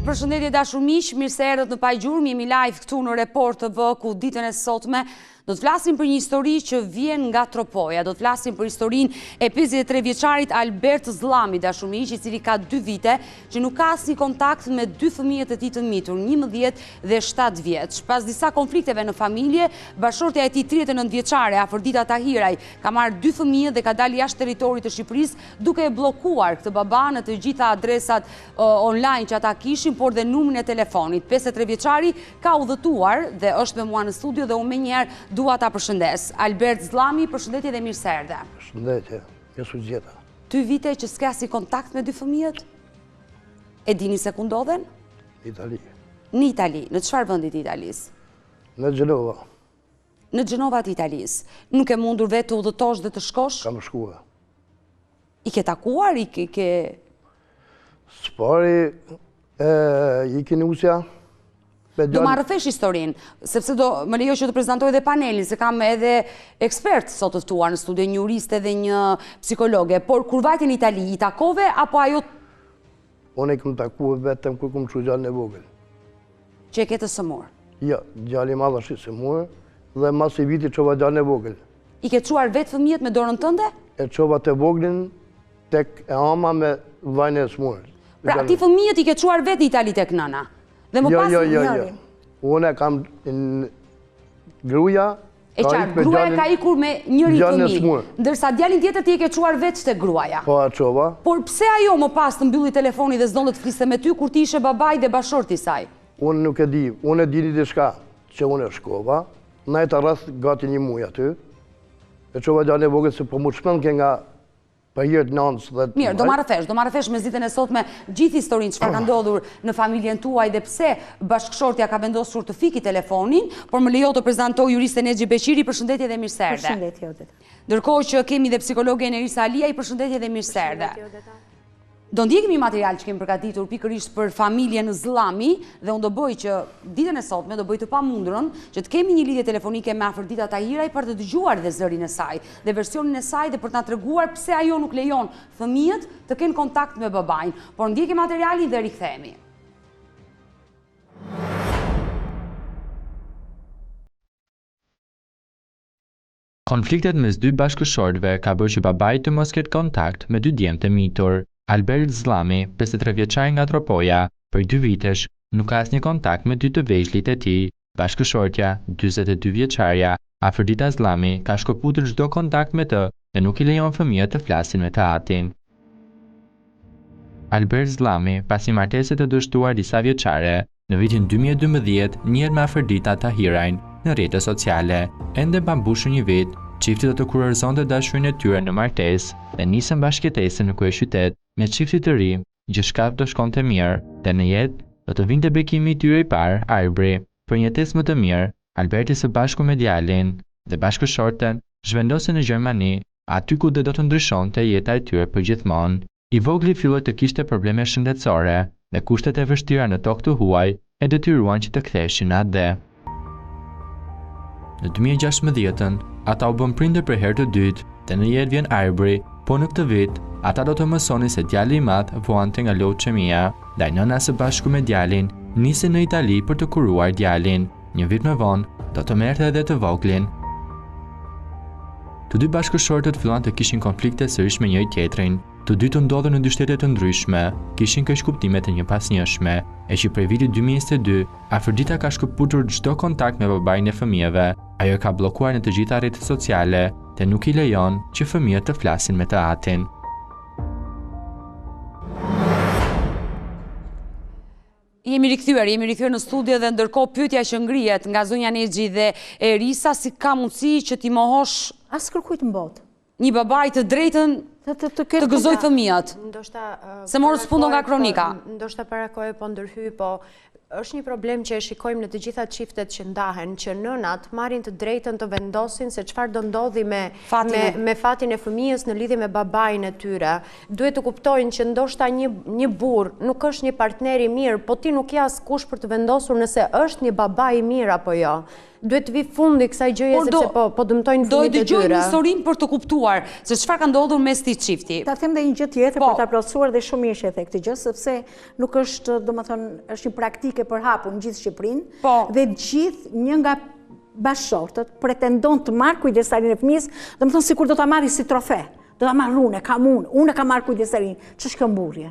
Përshëndetje dashur miq, mirë se erdhët në Pajgjurmë, jemi live këtu në Report TV ku ditën e sotme do të flasim për një histori që vjen nga Tropoja. Do të flasim për historinë e 53 vjeçarit Albert Zllami, dashur miq, i cili ka 2 vite që nuk ka asnjë kontakt me 2 fëmijët e tij të mitur, 11 dhe 7 vjeç. Pas disa konflikteve në familje, bashortja e tij 39 vjeçare, Afrodita Tahiraj, ka marrë 2 fëmijë dhe ka dalë jashtë territorit të Shqipërisë duke e bllokuar këtë baba në të gjitha adresat online që ata kishin, por dhe numrin e telefonit. 53 vjeçari ka udhëtuar dhe është me mua në studio dhe unë menjëherë dua ta përshëndes. Albert Zllami, përshëndetje dhe mirë se erdhe. Përshëndetje, jesu gjeta. 2 vite që s'ka si kontakt me 2 fëmijët? E dini se ku ndodhen? Në Itali. Në Itali. Në çfarë vendi të Italisë? Në Gjenova. Në Gjenova të Italisë. Nuk e mundur vetë të udhëtosh dhe të shkosh? Kam shkuar. I ke takuar? I ke... Spari, i keni usja. Do marrëfesh historinë, sepse do më lejo që të prezantoj edhe panelin, se kam edhe ekspert sot të ftuar në studio, një juriste dhe një psikologe, por kur vajte në Itali, i takove, apo ajo... Unë e këmë takuar vetëm kur këmë që gjallën e vogël. Që e ke të sëmur? Ja, gjallë i madhë është i sëmur, dhe mas i viti qova gjallën e vogël. I ke quar vetë fëmijët me dorën tënde? E qova të voglin, tek e ama me vajnë e sëmur. Pra, ti fëmijët i ke quar vetë në Itali tek nëna? Dhe më pas Jo. Unë kam gruja... E qarë, gruaja ka ikur me njëri fëmijë, ndërsa djalin tjetër ti e ke quar vetë të gruaja. Po, a qova. Por pse ajo më pas të mbylli telefoni dhe s'don të fliste me ty kur ti ishe babaj dhe bashorti saj? Unë nuk e di, unë e dini diçka që unë e shkova, najta rreth gati një muj aty, e qova djalin e vogël se po mu shpën ke nga përhirët nëndës dhe... Mirë, do marrëfesh me ditën e sotme gjithë historinë çfarë ka ndodhur në familjen tuaj dhe pse bashkëshortja ka vendosur të fiki telefonin, por më lejo të prezantoj juristen Exhi Beqiri, përshëndetje dhe mirë se erdhe. Përshëndetje, Odeta. Ndërkohë që kemi dhe psikologen Erisa Alia, përshëndetje dhe mirë se erdhe. Do ndjekemi material që kemi përgatitur pikërisht për familjen Zllami dhe unë do bëj që ditën e sotme do bëj të pamundurën që të kemi një lidhje telefonike me Afrodita Tahiraj për të dëgjuar dhe zërin e saj dhe versionin e saj dhe për të na treguar pse ajo nuk lejon fëmijët të kenë kontakt me babajin. Por ndjekemi materialin dhe rikthehemi. Konfliktet mes 2 bashkëshortëve ka bërë që babai të mos ketë kontakt me 2 djemtë mitur. Albert Zllami, 53 vjeçar nga Tropoja, për 2 vitesh nuk ka asnjë kontakt me 2 të vegjëlit e tij. Bashkëshortja, 42 vjeçarja, Afrodita Zllami, ka shkëputur çdo kontakt me të dhe nuk i lejon fëmijët të flasin me të atin. Albert Zllami, pasi martesë të dështuar disa vjeçare, në vitin 2012 njihet me Afrodita Tahirajn në rrjetet sociale. Ende pa mbushur një vit, çifti do të kurorëzonte dashurinë e tyre në martesë dhe nisën bashkëjetesën në kryeqytet me çifti të ri, gjithçka do shkonte mirë, dhe në jetë do të vinte bekimi i tyre i parë, Arbri. Për një jetesë më të mirë, Alberti së bashku me djalin dhe bashkëshorten zhvendosen në Gjermani, aty ku do të ndryshonte jeta e tyre përgjithmonë. I vogli filloi të kishte probleme shëndetësore dhe kushtet e vështira në tokë të huaj e detyruan që të ktheheshin atje. Në 2016, ata u bën prindër për herë të dytë dhe në jetë vjen Arbri, po në këtë vit, ata do të mësonin se djali i madh vuante nga leuqemia, dhe nëna së bashku me djalin nisi në Itali për të kuruar djalin. Një vit më vonë, do të merrte edhe të voglin. Të 2 bashkëshortët filluan të kishin konflikte sërish me njëri tjetrin. Të dytë ndodhen në 2 shtete të ndryshme, kishin keqkuptime të njëpasnjëshme, e që prej vitit 2022, Afrodita ka shkëputur çdo kontakt me babain e fëmijëve. Ajo ka bllokuar në të gjitha rrjetet sociale dhe nuk i lejon që fëmijët të flasin me të atin. Jemi rikthyer në studio dhe ndërkohë pyetja që ngrihet nga zonja Exhi dhe Erisa, si ka mundësi që ti mohosh as kërkujt në botë një babai të drejtën të gëzoj fëmijët? Se morë sfundon nga kronika. Ndoshta para kohë po ndërhyj, po është një problem që e shikojmë në të gjitha çiftet që ndahen, që nënat marrin të drejtën të vendosin se çfarë do ndodhi me fatin e fëmijës në lidhje me babain e tyre. Duhet të kuptojnë që ndoshta një burr nuk është një partner i mirë, po ti nuk je askush për të vendosur nëse është një babai i mirë apo jo. duhet të vi fundi kësaj gjëje sepse po dëmtojnë fëmijët e tyre. Do dëgjojmë historinë për të kuptuar se çfarë ka ndodhur mes këtij çifti. Ta them dhe një gjë tjetër për ta plotësuar dhe shumë mirë që e the këtë gjë, sepse nuk është, domethënë, është një praktike e përhapur në gjithë Shqipërinë dhe gjithë një nga bashkëshortët pretendon të marrë kujdestarinë e fëmijës, domethënë sikur do ta marrë si trofe. Do ta marr unë e kam marrë kujdestarinë. Ç'është kjo mburrje?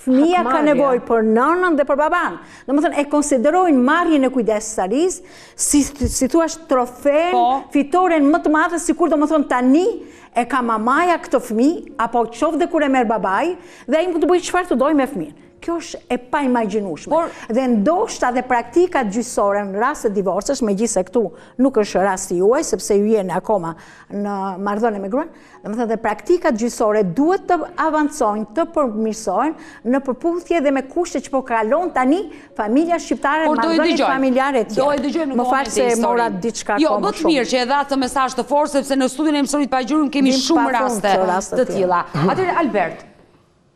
Fëmia ka nevojë për nënën dhe për baban. Domethënë e konsiderojnë marrjen e kujdestarisë si thua trofe, fitoren më të madhe, sikur domethënë tani e ka mamaja këtë fëmijë apo qoftë kur e merr babai dhe ai mund të bëjë çfarë të dojë me fëmijën. Kjo është e pa imagjinueshme. Dhe ndoshta dhe praktikat gjyqësore në rast të divorcësh, megjithëse këtu nuk është rasti juaj, sepse ju jeni akoma në marrëdhënie me gruan, domethënë dhe praktikat gjyqësore duhet të avancojnë, të përmirësohen në përputhje dhe me kushtet që po kalon tani familja shqiptare, marrëdhëniet familjare të tjera. Më fal se mora diçka Jo, më të mirë që e dha të mesazh të fortë, sepse në studion e Mësorit pa gjurmë kemi shumë raste të tilla. Atëherë Albert,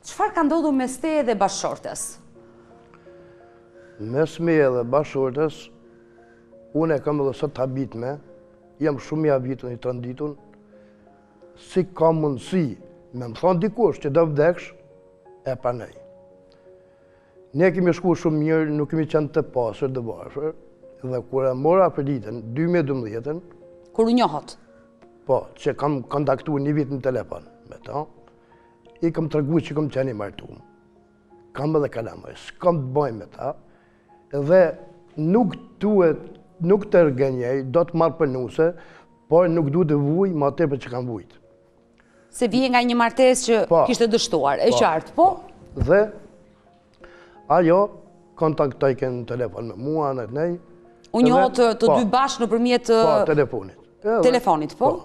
çfarë ka ndodhur mes teje dhe bashkëshortes? Mes meje dhe bashkëshortes, unë e kam edhe sot habitme, jam shumë i habitun i tronditun, si ka mundësi me më thonë dikush që do vdeksh, e pranej. Ne kemi shku shumë mirë, nuk kemi qenë të pasër dhe bashkër, dhe kur e mora për ditën, 2012, kur u njohët? Po, që kam kontaktu një vit në telefon me ta, i kam të regu që kam qeni martum. Kam edhe kalamaj, s'kam të bojnë me ta, dhe nuk të rgenjej, do të marrë për nuse, por nuk du të vuj, ma te për që kam vujt. Se vije nga një martes që kishte dështuar, e qartë, po? Dhe, ajo, kontaktoj kënë në telefon me mua, në të nej. U njohët të dy bashkë në përmjet telefonit. Telefonit, po?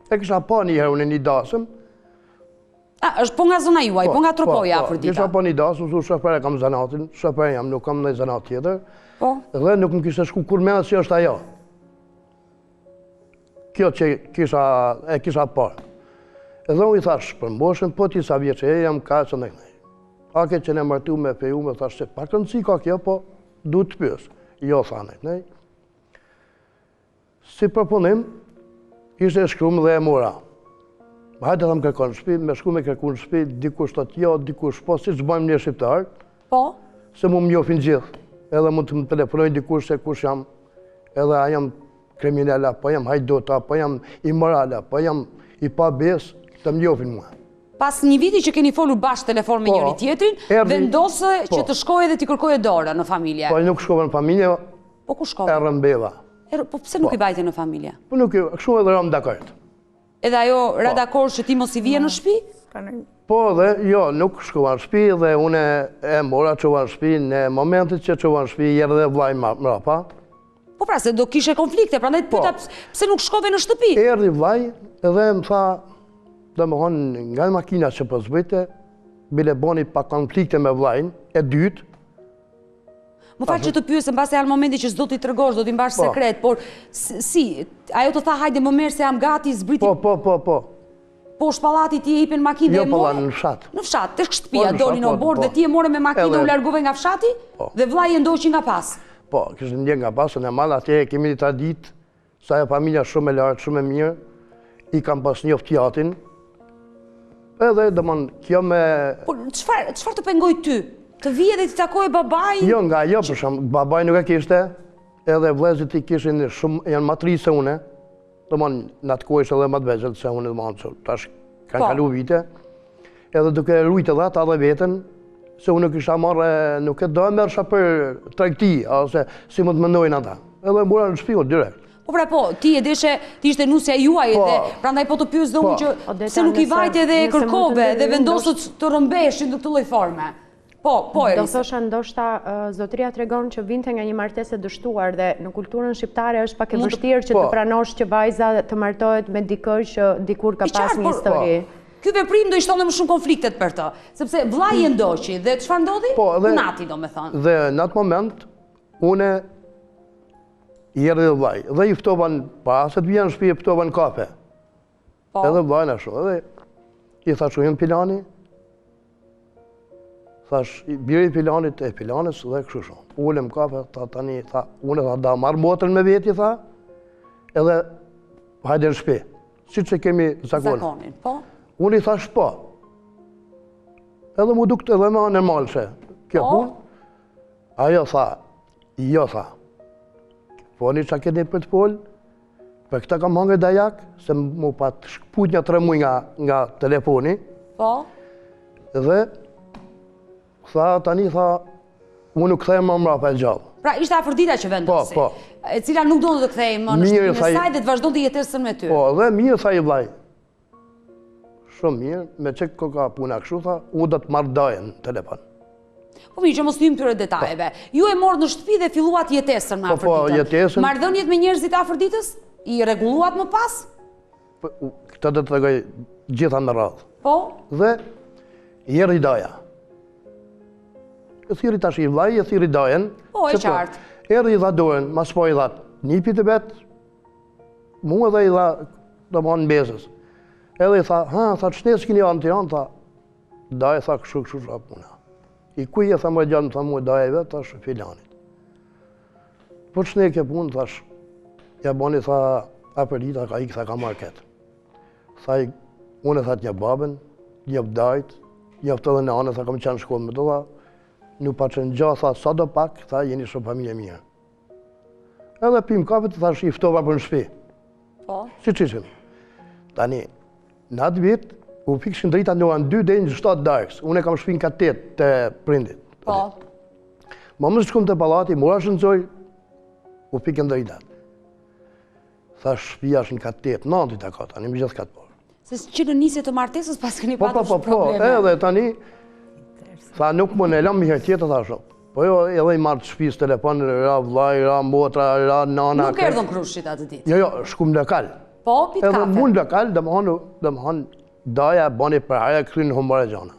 E kisha pa një herë unë një dasëm, është po nga zona juaj, po nga Tropoja për dita. Kisha po një dasë, mësu shofere kam zanatin, shofere jam, nuk kam në zanat tjetër, dhe nuk më kishte shku kur menë që është ajo. Kjo që e kisha parë. Edhe unë i thash, për mboshën, po ti sa vjeqe e jam ka që nëjnë. Ake që ne martu me feju me thash që pak të nësi ka kjo, po du të pjës. Jo, tha nëjnë. Si përpunim, ishte shkrum dhe e mora. Hajde të më kërkon në shpi, me shku me kërku në shpi, dikush të tjo, dikush po, si që bëjmë një shqiptarë. Po? Se mu më njofin gjithë, edhe mund të më telefonojnë dikush se kush jam, edhe a jam kriminella, po jam hajdota, po jam imorala, po jam i pa besë, të më njofin mua. Pas një viti që keni folur bashkë telefon me njëri tjetrin, vendosë që të shkoj dhe t'i kërkoj e dora në familje. Po nuk shkove në familje, po ku shkove? E rëmbeva. Po pse nuk i bajte në familje? Po nuk i, kështu edhe rëmë dakord. Edhe ajo ra dakord që ti mos i vije në shtëpi? Po dhe, jo, nuk shkova në shtëpi dhe une e mora qova në shtëpi, në momentit që qova në shtëpi, jere dhe vlaj mrapa. Po pra, se do kishe konflikte, pra ndaj të pyta pse nuk shkove në shtëpi? Erdi vlaj edhe më tha, dhe më thonë nga makina që po zbëjte, bile boni pa konflikte me vlajnë, e dytë. Më falë që të pyesë, në base janë momenti që s'do t'i tërgosh, do t'i mbash sekret, por si, ajo të tha hajde më merë se jam gati, zbriti... Po. Po shpallati ti e ipen makinë dhe e more? Jo, në fshat. Në fshat, të shtëpia, doli në borë dhe ti e more me makinë, u largove nga fshati, dhe vlaj e ndoqi nga pas. Po, kështë ndje nga pas, në malë atje kemi një tradit, sa e familja shumë e lartë, shumë e mirë, i kam pas një ftjatin, edhe dëmon, kjo me... Por, qëfar të pengoj ty? Të vije dhe ti takoj babaj? Jo, nga jo, për shumë, babaj nuk e kishte, edhe vlezit i kishin shumë, janë matri se une, të mon, në atë kohë ishte edhe matë vegjët se une, tash kanë kalu vite, edhe duke rujtë edhe ata dhe vetën, se unë nuk isha marrë, nuk e do e mërësha për tregti, ose si mund të mendojnë ata, edhe mura në shpion, direkt. Po pra po, ti e deshe, ti ishte nusja juaj dhe prandaj po të pyes dhe unë që se nuk i vajte dhe kërkove dhe vendosët të rëmbeshin në këtë lloj forme. Po, do thosha ndoshta zotëria tregon që vinte nga një martesë e dështuar dhe në kulturën shqiptare është pak e vështirë që të pranosh që vajza të martohet me dikë që dikur ka pas një histori. Ky veprim do i shtonte më shumë konfliktet për të, sepse vllai e ndoqi dhe çfarë ndodhi? Nati, domethënë. Dhe në atë moment unë i erdhi vllai dhe i ftovan para se të vjen në shtëpi, ftovan kafe. Edhe vllai ashtu, edhe i thash jam Pilani. Thash, biri Pilanit e Pilanës dhe kështu shumë. Ulem kafe, tha tani, tha, unë tha da marrë motrën me veti, tha, edhe hajde në shpi, si që kemi zakonin. Unë i thash po. Edhe mu dukt edhe me normal që kjo pun, ajo tha, jo tha, po një që keni për të pol, për këta kam hangë dajak, se mu pat shkput një 3 muj nga telefoni, dhe tha, tani tha, mu nuk kthejmë më mrapa e gjallë. Pra, ishte Afrodita që vendosi, e cila nuk do të kthejmë në shtëpinë e saj dhe të vazhdo të jetesën me ty. Po, dhe mirë tha i vlaj. Shumë mirë, me që ka puna kështu tha, u do të marrë dajen në telefon. Po mirë që mos hyjmë këtyre detajeve. Ju e morë në shtëpi dhe filluat jetesën me Afroditën. Po, jetesën. Marrëdhëniet me njerëzit Afroditës? I rregulluat më pas? Këtë do të tregoj gjitha në radhë. Po? Dhe jeri daja. E thiri tash i vlaj, e thiri dajen. Po, e qartë. Erë i dha dojen, mas po i dha nipit e betë, mu edhe i dha do më në bezës. Edhe i tha, tha qëne s'kini anë të janë, tha, daje tha këshu shra puna. I kuj e tha më gjanë, tha mu daje vetë, thash filanit. Po qëne ke punë, thash, ja boni tha, apelita, ka i këtha ka market. Tha, unë e tha t'një babën, njëp dajt, njëp të dhe në anë, tha kam qenë shkollë me të tha, nuk pa që në gjatë, tha, sa do pak, tha, jeni shumë familje mirë. Edhe pim kafet, thash, i ftova për në shpi. Po? Si qishim. Tani, në atë vit, u fikshin drita në 2 dhe në 7 darks. Unë e kam shpin ka 8 të prindit. Po? Ma më shkum të palati, mora shëndzoj, u fikin dritat. Thash, shpia është në ka 8, 9 të ka, tani më gjithë ka të porë. Se që në nisje të martesës, pas këni patur shumë probleme. Po, edhe tani, tha, nuk më në elam mi herë tjetë, tha shumë. Po jo, edhe i marrë të shpis telefon, ra vlaj, ra motra, ra nana. Nuk erdhën krushit atë ditë? Jo, shkum lokal. Po, pit kafe? Edhe mund lokal, dhe më hanë daja, bani për haja, këtërin në humbare gjana.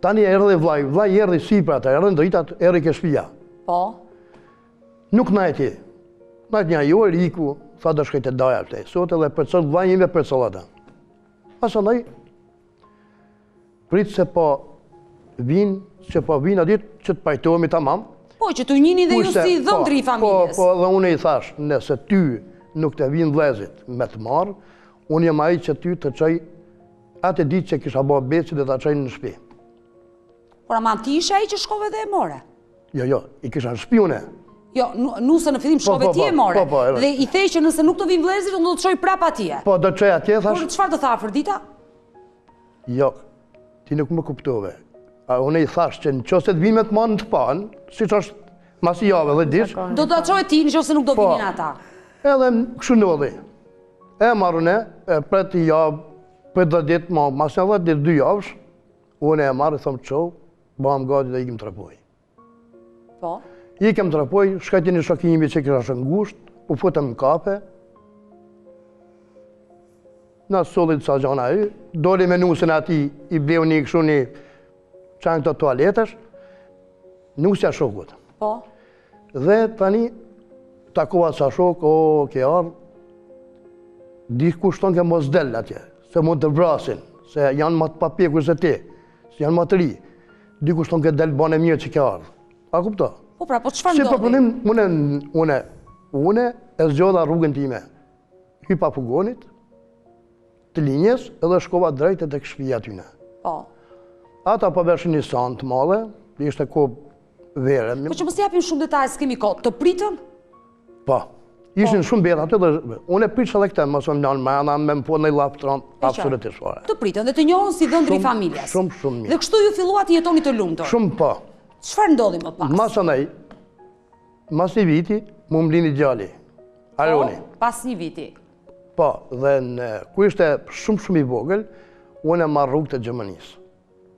Tani erdhe vlaj erdhe si për ata, erdhe në dritat, erdhe ke shpia. Po? Nuk najti. Najti një jo, riku, tha do shkajte daja të sot edhe për cëllë vlaj ime për cëllë ata. Asa ndaj, pritë se po vinë, që po vinë a ditë që të pajtohemi tamam. Po, që të njini dhe ju si dhëndri i familjes. Po, dhe unë i thash, nëse ty nuk të vinë vlezit me të marë, unë jem aji që ty të qaj atë ditë që kisha bo beci dhe të qaj në shpi. Por ama ti ishe aji që shkove dhe e more? Jo, i kisha në shpi une. Jo, nuse në fillim shkove ti e more. Dhe i thej që nëse nuk të vinë vlezit, unë do të qoj prap atje. Po, do të qoj atje, thash. Por, qëfar të tha Afrodita? Jo, ti nuk më kuptove. Unë i thash që në qëse të vinë me të manë të panë, si që është masi jave dhe dish. Do të qoj ti në qëse nuk do vinin ata. Edhe këshu ndodhi. E marrune, për të javë, për 10 ditë, mas një 10 ditë, 2 javësh, unë e marrë, thëmë qohë, bëham gati dhe ikim të rapoj. Po? Ikim të rapoj, shkajti një shokimi që kësha shë ngusht, u futëm në kape, në solit sa gjana e, doli me nusin ati, i bleu një këshu një qanë këto toaletesh, nusja shokut. Po? Dhe tani, takova sa shok, ke ardhë, dikush tonë ke mos del atje, se mund të vrasin, se janë më të papjekur se ti, se janë më të ri. Dikush tonë ke del bane mirë që ke ardhë. A kupto? Po pra, po qëfar ndodhi? Si përpunim, une e zgjodha rrugën time. Hypa fugonit, të linjes, edhe shkova drejt e të këshpija tyne. Po? Ata po beshin një sanë të madhe, ishte ko vere. Po që mos japim shumë detaj, s'kemi kohë, të pritën? Po, ishin shumë beta aty dhe unë e pritë edhe këte, mësëm janë mëna, me më po në i lapë të ranë, absolutisht fare. Të pritën dhe të njohën si dhëndri familjes. Shumë mirë. Dhe kështu ju filluat të jetoni të lumëtor? Shumë po. Çfarë ndodhi më pas? Mas anej, mas një viti, mu më lini gjalli, Aroni. Pas një viti? Po, dhe ku ishte shumë i vogël, unë e marrë rrugë të Gjermanisë.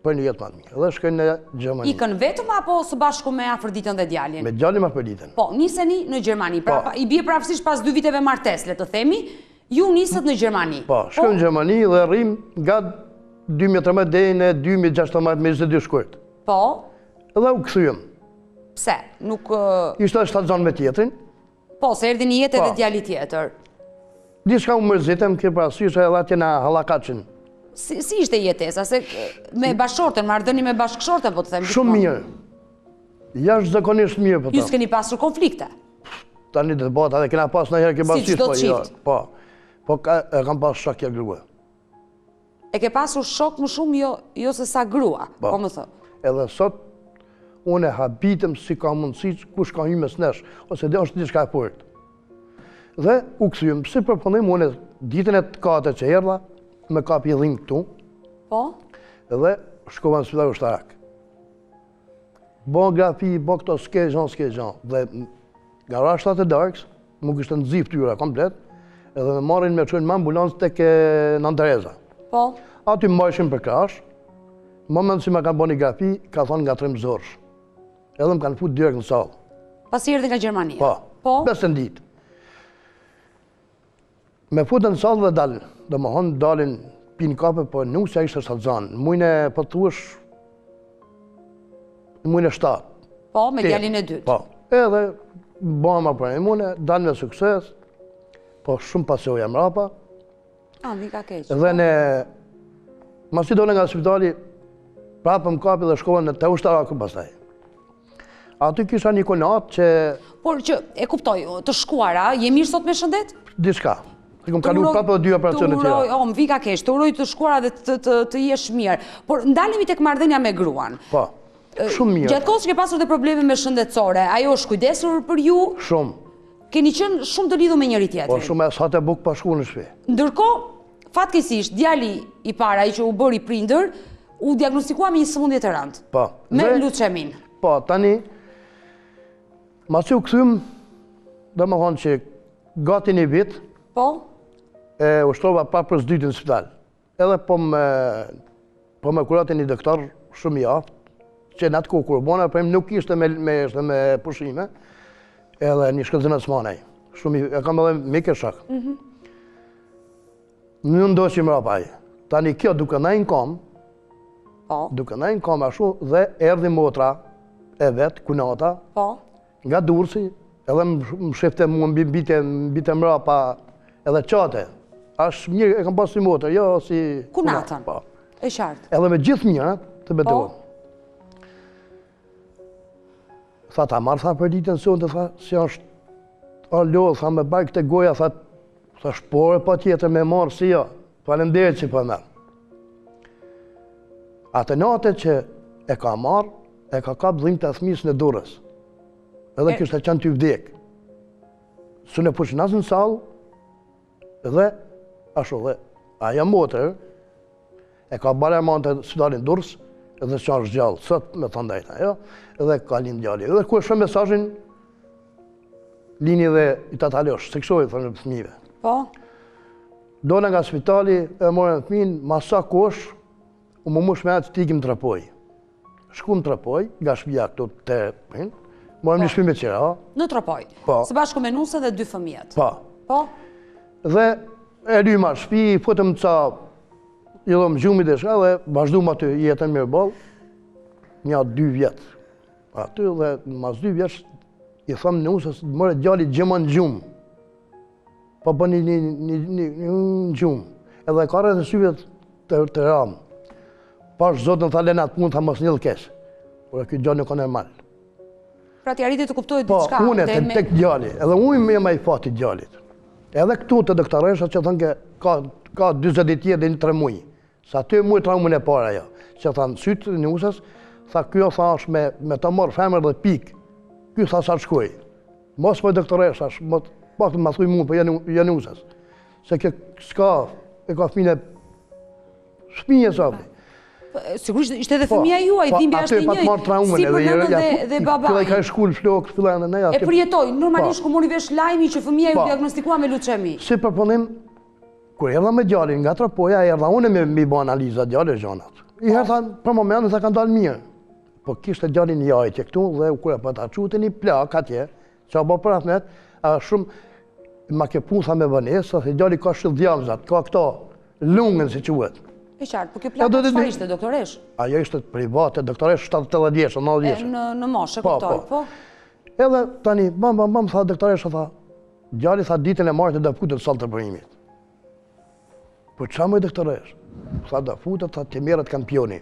Për një jetë matë mirë, dhe shkën në Gjermani. Ikën vetëm apo së bashku me Afroditën dhe djalin? Me djalin me Afroditën. Po, niseni në Gjermani, i bie prapësisht pas 2 viteve martes, le të themi, ju nisët në Gjermani. Po, shkën në Gjermani dhe rrim nga 2013 dhe në 2016 me 22 shkurt. Po? Edhe u këthyëm. Pse? Nuk... Ishte dhe shtatë me tjetrin. Po, se erdi një jetë edhe djali tjetër. Dishka u mërzitëm, kërë prasysh edhe atje në halakacin. Si ishte jetesa? Se me bashkëshorten, marrëdhënie me bashkëshorten, po të them? Shumë mirë. Jashtë zakonisht mirë, po të. Ju s'keni pasur konflikte? tani debata, edhe kena pas në herë ke basisht, si qdo qift? Po, e kam pas shok ja grua. E ke pasur shok më shumë jo se sa grua, po më thë. Edhe sot, unë e habitem si ka mundësi kush ka hy mes nesh, ose dhe është diçka e fort. Dhe u këthyëm, si përpundim, unë ditën e të kate që erdha, me kapi dhim këtu, dhe shkova në spital ushtarak. Bo grafi, bo këto s'ke gjan, dhe garashtat e darkës, më kështë në zif tyra komplet, edhe me marrin me qënë me ambulancë të ke Nën Tereza. Aty më majshin për krash, moment si me kanë bo një grafi, ka thonë nga 3 zorsh. Edhe më kanë fut direkt në salë. Pas i erdhi nga Gjermania? Po, besën ditë. Me futën në salë dhe dalin, dhe më honë dalin pinë kape, po nusja ishte salzanë. Mujnë e pëtuash, mujnë e 7. Po, me djalin e dytë. Po, edhe bëma për e mune, dalin me sukses, po shumë pasioja mrapa. Vika keq. Dhe ne, masi dole nga spitali, prapë më kapi dhe shkova në të ushtarakë pastaj. Aty kisha një konat që... Por që, e kuptoj, të shkuara, je mirë sot me shëndet? Diçka. I kom kalu prapë dhe 2 operacione tjera. Më vika keq, të uroj të shkuara dhe të jesh mirë. Por ndalemi tek marrëdhënia me gruan. Po, shumë mirë. Gjatë kohës që ke pasur dhe probleme me shëndetësore, ajo është kujdesur për ju? Shumë. Keni qenë shumë të lidhur me njëri tjetrin? Po, shumë e sa të buk pa shku në shpi. Ndërkohë, fatkeqësisht, djali i para, ai që u bëri prindër, u diagnostikua me një sëmundje të rëndë. Po. Me leuçemin. Po, tani, masi u këthym, dhe më thonë që gati një vit, e ushtrova pa për s'dytin në spital. Edhe po me kurate një doktor shumë i aftë, që në atë kohë kur bona, për nuk ishte me pushime, edhe një shkëllëzën e smanaj. E kam edhe mike shak. Në ndoqë i mrapa aji. Tani kjo duke najnë kom, ashu, dhe erdi motra e vetë, kunata, nga Durrësi, edhe më shifte mu më bite mrapa edhe qate. Ashtë mirë, e kam pas si motër, jo si... Kunatën, e qartë. Edhe me gjithë mirët të betohen. Tha ta marrë, tha për ditën sonë, të tha, si është alo, tha me bajkë të goja, tha shpore pa tjetër me marrë, si jo, falenderit që për merë. Atë natë që e ka marrë, e ka kap dhimë të thmisë në Durrës. Edhe kështë e qënë të vdekë. Së në pushë nasë në salë, dhe, asho dhe, aja motër, e ka bare manë të spitalin Durrës, edhe që është gjallë, sot me të ndajta, jo? Edhe ka linë gjalli. Edhe ku e shumë mesajin, lini dhe i të talosh, se këshoj, thërë në fëmive. Po? Dole nga spitali, e morën fëmin, masa kosh, u më mush me atë të tikim të rapoj. Shku më të rapoj, nga shpija këtu të përhin, morëm një shpime qera. Në Tropoj? Po. Së bashku me nuse dhe 2 fëmijët? Po. Po? Dhe e lyma shpi, futëm ca, i dhëmë gjumit e shka dhe vazhdu më aty jetën mirë bolë, një 2 vjetë. Aty dhe mas 2 vjetë, i thëmë në usës, mërë gjalli gjemën gjumë. Po për një gjumë. Edhe ka rrët në syvet të ramë. Pash zotën tha Lenat punë, tha mos njëllë kesë. Por e këtë gjallë nuk ka normal. Pra ti arriti të kuptojë Po, diçka. unë e tek gjalli, edhe unë me ma i fati gjallit. Edhe këtu të doktoresha që thënë ka 20 ditje dhe një 3 mujë. Sa ty mujë traumën e para jo. Që thënë sytë një usës, tha kjo tha është me të morë femër dhe pikë. Kjo tha sa të shkoj. Mos për doktoresha, pak të më thuj mund për janë usës. Se kjo s'ka, e ka fëmije sobi. Sigurisht ishte edhe fëmija juaj, dhimbja është një njëjtë, si për nënën dhe babaj. Këllë ka shkullë flokë, fillane, ne ja. E përjetoj, normalisht ku mori vesh lajmi që fëmija ju diagnostikua me leuçemi. Si përpunim, kur erdha me gjallin nga Tropoja, erdha une me bo analiza gjallë e gjonat. I herë thanë, për momentin se kanë dalë mirë. Po kishte gjallin jajtje këtu dhe kur e pëta qute një plak atje, që a bo për atmet, shumë ma ke punë tha me vënesë, se gjalli ka shëldjamzat, ka këto lungën si quet. E qartë, po kjo plaka çfarë ishte, doktoresh? Ajo ishte private, doktoresh 70 vjeçë, 90 vjeçë. Në moshë, kuptoj, po. Edhe tani, bam, tha doktoresh, tha, gjalli tha ditën e martë dhe futet salë të përimit. Po qa më i doktoresh? Tha dhe futet, tha të merret kampioni.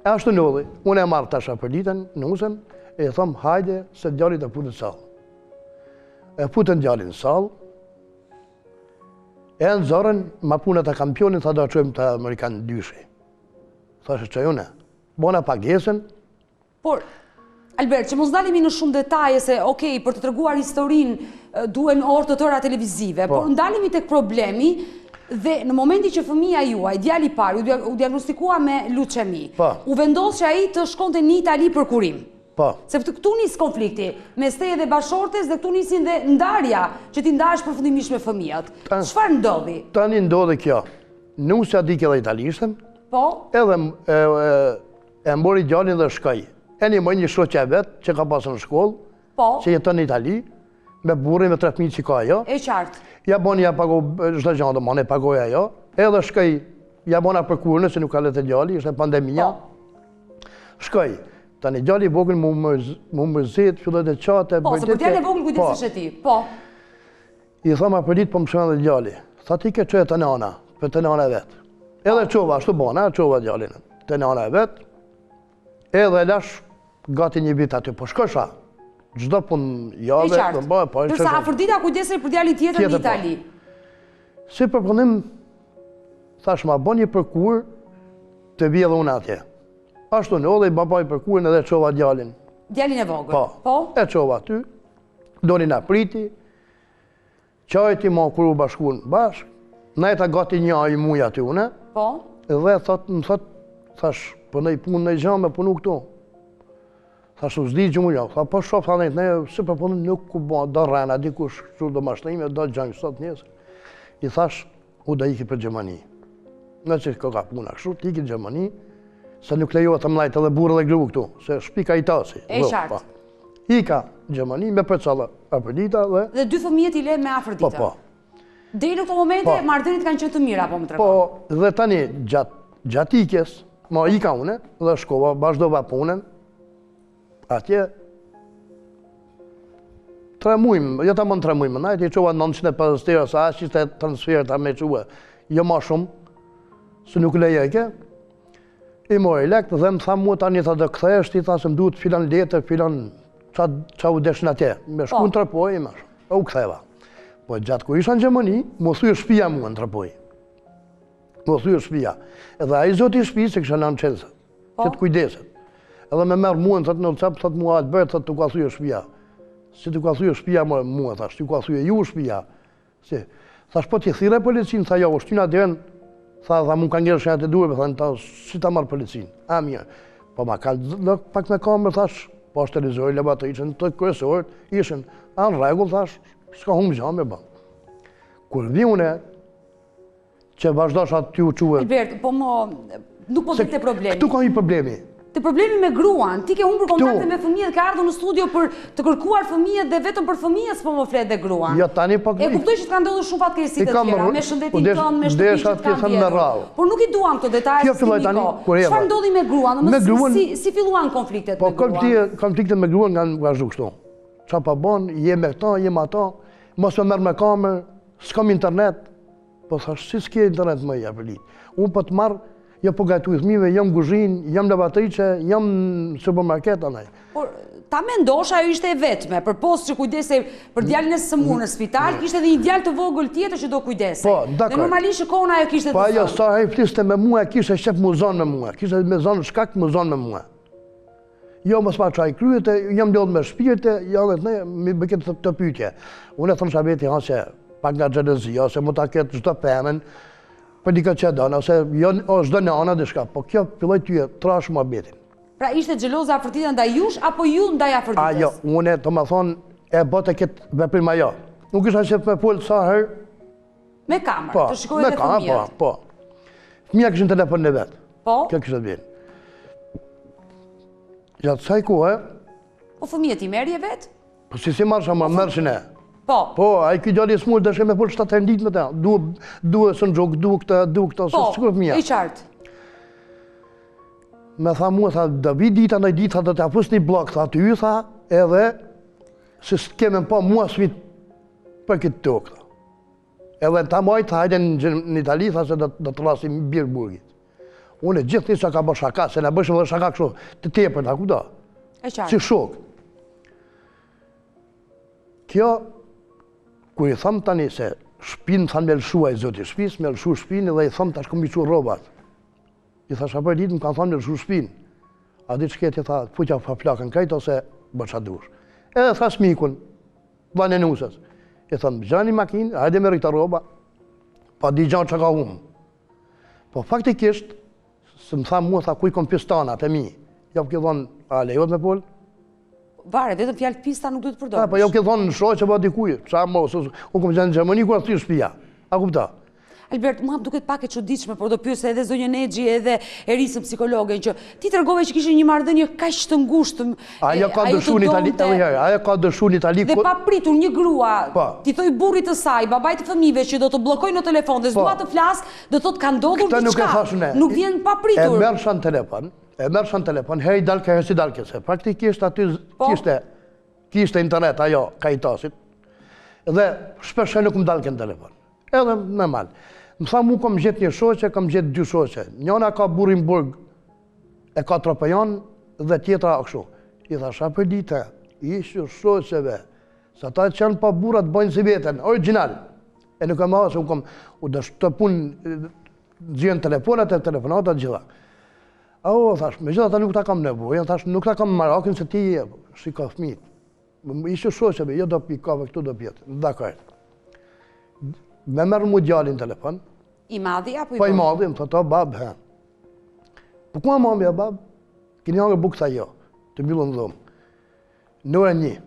E ashtu ndodhi, unë e marrë tasha për ditën, në usën, e thëmë hajde se gjalli të futet salë. e putën djalin në salë, e në zorën, ma punët e kampionin, tha do qëjmë të Amerikanë dyshe. Thashe që june, bona pagesën. Por, Albert, që mos dalimi në shumë detaje se, okej, për të treguar historinë duen orë të tëra televizive, por ndalimi tek problemi dhe në momenti që fëmia juaj, djali i parë, u diagnostikua me leucemi, u vendos që ai të shkonte në Itali për kurim. Se këtu nis konflikti, mes teje dhe bashortes dhe këtu nisin dhe ndarja që ti ndahesh përfundimisht me fëmijët. Çfarë ndodhi? Tani ndodhi kjo. Nusja dike dhe italishten, edhe e mbori djalin dhe shkoj. E një mëj një shoqe vetë që ka pasë në shkollë, që jetën në Itali, me burri, me 3 fëmijë që ka ajo. E qartë. Ja boni, ja pago, çdo gjë do mëne, pagoj ajo. Edhe shkoj, ja bona për kurnë, se nuk ka letë djali, ishte pandemia. Shkoj. Tani djali i vogël mu mërzit, filloj të qate, se për djali i vogël kujdesesh e ti, I thama për ditë, më shkën dhe djali. Tha ti ke qëje të nana, për të nana e vetë. Edhe qova, ashtu bona, qova djalin, të nana e vetë. Edhe lash gati një vit aty, po shkosha. Gjdo pun jave, Tërsa Afrodita kujdesej për djali tjetër në Itali. Si përpundim, thash ma bo një përkur të vje dhe unë atje. Ashtu në odhe i babaj përkurin edhe qova djalin. Djalin e vogël? Po, e qova aty, doni na priti, qajti ma kuru bashkun bashk, najta gati një a i muja aty une, edhe më thot, thash, për në i punë në i gjamë me punu këtu. Thash, u zdi gjumur jo, tha, po shof, tha nejtë, ne, si për punë nuk ku bo, do rrena, dikush, që do mashtënime, do gjangë sot njësë. I thash, u da iki për Gjermani. Në që ka puna kështu, ti iki Gjermani, se nuk lejohet të mlajtë edhe burë dhe gru këtu, se shpika i tasi. E qartë. Ika Gjermani me përcala Afrodita dhe... Dhe 2 fëmijët i le me Afrodita? Po. Deri në këto momente, marrëdhëniet kanë qenë të mira, po më tregon. Po, dhe tani, gjatë ikjes, ma ika une, dhe shkova, vazhdova punën, atje, 3 mujmë, jo ta mund 3 mujmë, najtë i qova 950 euro, sa ashtë ishte transferët a me quë, jo ma shumë, se nuk lejeke, i mori lekt dhe më tha mua tani tha dhe këthesht, i tha se më duhet filan letër, filan qa u deshin atje, me shku në Trapoj, u këtheva. Po gjatë ku isha në Gjermani, më thuj shpia mua në Trapoj. Më thuj shpia. Edhe a i zoti shpi se kësha në Qelsa, që të kujdeset. Edhe me merë mua në thëtë në cep, thëtë mua Albert, thëtë të ka thuj shpia. Si të ka thuj shpia mua, thash, të ka thuj ju shpia. Thash, po t'i thire policinë, tha jo, shtyna dherën, tha, mund ka njerë shenjat e duhe, tha, si ta marrë policinë. A, mirë. Po ma ka pak me kamerë, thash, po është televizori, lebatë, ishën të kërësorët, ishën, a në regull, thash, s'ka humë gjamë e ba. Kur vi une, që vazhdash atë t'ju quë... Albert, po nuk po të problemi. Këtu ka një problemi. Të problemi me gruan, ti ke humbur kontakte me fëmijët, ke ardhur në studio për të kërkuar fëmijët dhe vetëm për fëmijës po më flet dhe gruan. Jo, tani po... E kuptoj që të ka ndodhur shumë fatkeqësi të tjera, me shëndetin tënd, me shtëpinë që kanë vjetur. Por nuk i duam këto detaje si niko. Çfarë ndodhi me gruan? Si filluan konfliktet me gruan? Po konfliktet me gruan kanë vazhdu kështu. Qa pa bon, jem me këta, jem ata, mos me merr me kamerë, s'kam internet. Po thash, si s'ke internet më ja për litë. Unë po të marr, jo po gajtu i thmive, jam guzhin, jam lavatrice, jam supermarket, anaj. Por, ta mendosh, ajo ishte e vetme, për posë që kujdesej për djalin e sëmurë në spital, kishte edhe një djalë të vogël tjetër që do kujdesej. Po, dakor. Dhe normalisht shikon ajo kishte të Po, zonë. ajo, sa ajo fliste me mua, kishte shqep mu zonë me mua, kishte me zonë shkak mu zonë me mua. Jo, mos pa qaj kryete, jam lodhë me shpirte, janë dhe me bëket të pytje. Unë e thëmë shabeti hanë pak nga gjelëzia, ose mu ta ketë çdo pemen, për dika që dëna, ose çdo nana dhe shka, po kjo filloj t'ju trash më betin. Pra ishte xheloza Afrodita ndaj jush, apo ju ndaj Afroditës? Ajo, unë të më thonë, e bote këtë veprim ajo. Nuk isha që me pullë sa herë. Me kamerë, të shikojë dhe fëmijët. Po. Fëmija këshin telefon në vetë. Po? Kjo kështë të bjenë. Gjatë saj kohë, po fëmijët i merje vetë? Po si marësha më mërëshin e. Po. Po, a i kjo gjalli e smullë dëshe me pullë 7 ditë me ta. Duhe së në gjokë, duhe këta, po, i qartë. Me tha mua, tha, David dita në ditë, tha, do të apus një blok, tha, ty, tha, edhe, se s'kemen po mua svit për këtë tokë, tha. Edhe ta mojtë, tha, hajde në Itali, tha, se do të rasim Birburgit. Unë e gjithë një që ka bë shaka, se në bëshëm dhe shaka kështu, të tepër, ta, ku da? E qartë. Si shokë. Kjo, Kur i thëmë tani se shpinë thanë me lëshua i zoti shpis, me lëshu shpinë dhe i thëmë tash këmë i qurë robat. I thash apër ditë më kanë thëmë me lëshu shpinë. A ditë shketi tha, puqa fa plakën krejt ose bërqa dush. Edhe thash mikun, banë e nusës. I thëmë, gjani makinë, hajde me rikta roba, pa di gjanë që ka umë. Po faktikisht, se më tha mua, tha kuj kom pistanat e mi. Ja për këtë thonë, a lejot me polë? Vare, vetëm fjallë pista nuk duhet të përdojnë. Po jo këtë thonë në shoj që ba dikuj, qa mos, unë kom gjenë në Gjermani ku aty shpia. A kupta? Albert, mua duket pak e çuditshme, por do pyes edhe zonjën Nexhi edhe Erisën psikologe që ti tregove që kishe një marrëdhënie kaq të ngushtë. Ajo ka dëshuar në Itali, ajo ka dëshuar në Itali. Dhe pa pritur një grua, ti thoi burrit të saj, babait të fëmijëve që do të bllokojnë në telefon dhe s'dua të flas, do thotë ka ndodhur diçka. Nuk vjen pa pritur. E merrshan telefon, heri dalke, heri si dalke, se praktikisht aty kishte internet ajo kajtasit. Dhe shpesh nuk më dalke në telefon. Edhe normal. Më tha mu kam gjetë një shoqe, kam gjetë dy shoqe. Njona ka burin burg, e ka tropejon dhe tjetra kështu. I tha, për dite, ishë shoqeve, sa ta qenë pa burat bëjnë si veten, original. E nuk e ma se u dështë të punë, gjienë telefonat e telefonatat gjitha. Thash, me gjitha ta nuk ta kam nevojë, thash, nuk ta kam marakin se ti shika fëmijët. Ishë shoqeve, jo do pikave këtu do pjetë, dakar. Me merë mu djallin telefon. I madhi apo i po? Po i madhi, më thëta, bab, he. Po ku a mami, bab? Kini hangër bukë, tha jo, të mbyllën dhëmë. Në ore 1,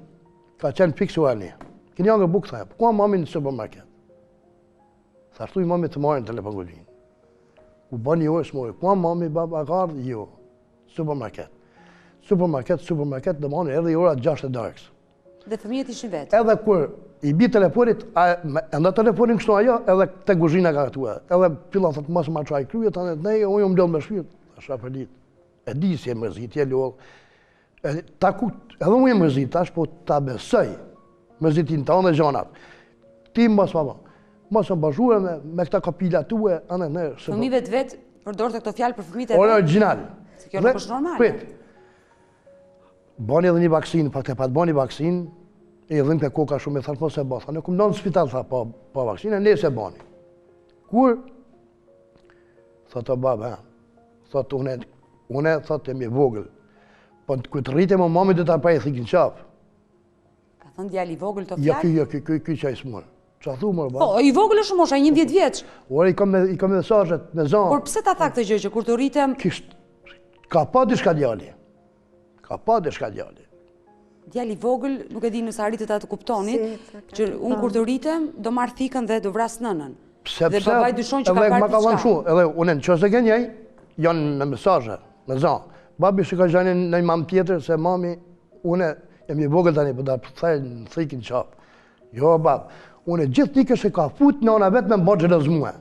ka qenë fikë ore 1. Kini hangër bukë, tha jo, po ku a mami në supermarket? Thashtu i mami të marrë në telefon gullinë. U ba një orë shmori, ku a mami, bab, a ka ardhë? Jo, supermarket. Supermarket, dhe mani edhe i ora 6 e darkës. Dhe fëmijët ishin vetë? Edhe kur i bi telefonit, enda telefonin kështu ajo, edhe te guzhina ka këtua. Edhe pilla thëtë masë ma qaj kryet, unë jë mdellë me shpirë. Asha për ditë, e di si e mërzit, je ljohë. Edhe unë e mërzit, tash po ta besoj, mërzitin ta, dhe gjanat. Ti mbas mama, mbas më bashkure me këta kapila tue, fëmijëve të vetë, përdorë të këto fjalë për fëmijët e vetë? Original. Se kjo nuk është normal. Bani edhe një vaksinë, pak të pat bani vaksinë, e dhëm për koka shumë, e thash po se ba, tha, në këmë në spital, tha, pa vaksinë, ne se bani. Kur? Thot o babë, thot une, thot e mi vogël, po këtë rritë e më mami dhe ta pa e thikin qapë. Ka thënë djali vogël të fjallë? Jo, këj qaj smurë. Qa thu mërë, babë? Po, i vogël është mosha, 11 vjeç. Ore, i kam mesazhet me zonë. Por pse ta tha këtë gjë që kur të rritem? Ka pa dishka djali. Djali vogël, nuk e di nëse arritet atë kuptonit, që unë kur të rritem, do marrë thikën dhe do vras nënën. Dhe babaj dyshon që ka parë diçka. Edhe unë në qëse genjej, janë me mesazhe, me zonë. Babi që ka gjani në një mamë tjetër, se mami, une e mi vogël tani, për da përthej në thikin qapë. Jo, babë, une gjithë një kështë ka fut në ona vetë me më bërë gjëlezmue.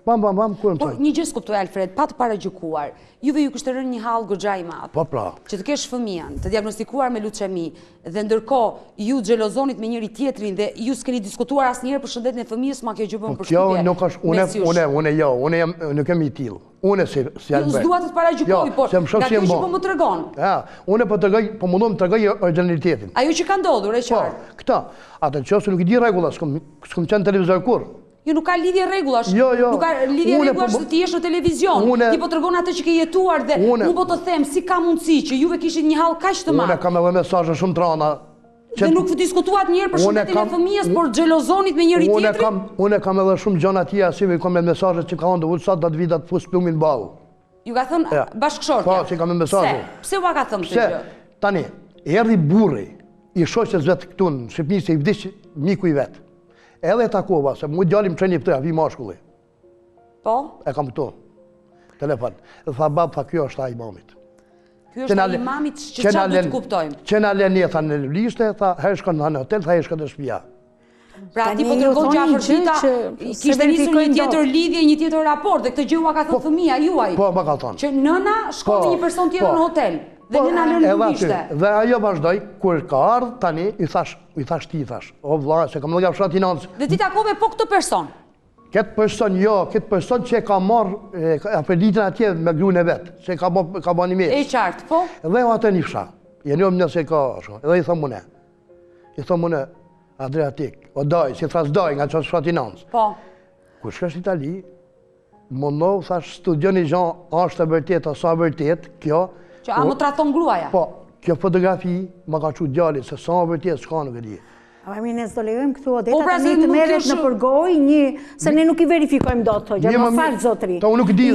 Bam, kur më thënë. Një gjë s'kuptoj, Alfred, pa të paragjykuar, juve ju kështë rënë një hall goxha i madh. Po pra. Që të kesh fëmijën, të diagnostikuar me leucemi, dhe ndërkohë ju xhelozonit me njëri tjetrin dhe ju s'keni diskutuar asnjëherë për shëndetin e fëmijës, ma kjo gjë bën përshtypje. Kjo nuk është, unë nuk jam i tillë. Unë si Albert. Ju s'dua të paragjykoj, por nga kjo që po më tregon. Ja, unë po tregoj, po mundom të tregoj originalitetin. Ajo që ka ndodhur, e qartë. Po, këtë, atë nëse nuk i di rregulla, s'kam qenë televizor kurrë. Jo, nuk ka lidhje rregullash. Nuk ka lidhje rregullash se ti jesh në televizion. Ti po tregon atë që ke jetuar dhe unë po të them si ka mundësi që juve kishit një hall kaq të madh. Unë kam edhe mesazhe shumë të rënda. Dhe nuk diskutuat njëherë për shëndetin e fëmijës, por xhelozonit me njëri tjetrin. Unë kam edhe shumë gjëra të tjera, si kam mesazhe që kanë ndodhur sa datë vita të fus plumin ball. Ju ka thënë bashkëshortja. Po, si kam mesazhe. Pse u ka thënë këtë gjë? Tani, erdhi burri i shoqës vet këtu në Shqipëri se i vdiq miku i vet. Edhe e takova, se mu djalim qeni për të avi mashkulli. Po? E kam këtu, telefon. Dhe tha bab, tha kjo është a imamit. Kjo është a imamit që qa du të kuptojmë? Qena Lenie, tha në liste, tha hershkën në hotel, tha hershkën në shtëpia. Pra ti po të rëgon Gjafër Shita, kishte nisur një tjetër lidhje, një tjetër raport, dhe këtë gjë ua ka thënë fëmia juaj. Po, ma ka thënë. Që nëna shkon me një person tjetër në hotel. Dhe nëna lënë nuk ishte. Dhe ajo vazhdoj, kur ka ardhë tani, i thash, o vlla, se kam në gjafë shatë financë. Dhe ti takove po këtë person? Këtë person që e ka marrë apelitën atje me gruën e vetë, që e ka ba një mes. E qartë, po? Dhe o atë një fsha, e një nëse ka, edhe i thëmë mune, Adriatik, o doj, si thras doj, nga që është Fratinans. Po. Kur shkesh në Itali, mundohu, thash, studioni gjanë, është e vërtet, ose e vërtet, kjo... Që a më traton gruaja? Po, kjo fotografi më ka që djali, se sa e vërtet, s'ka nuk e di. Amines, do lejojmë këtu Odeta tani të merret në përgoj një, se ne nuk i verifikojmë dot, Hoxha, më falë zotri.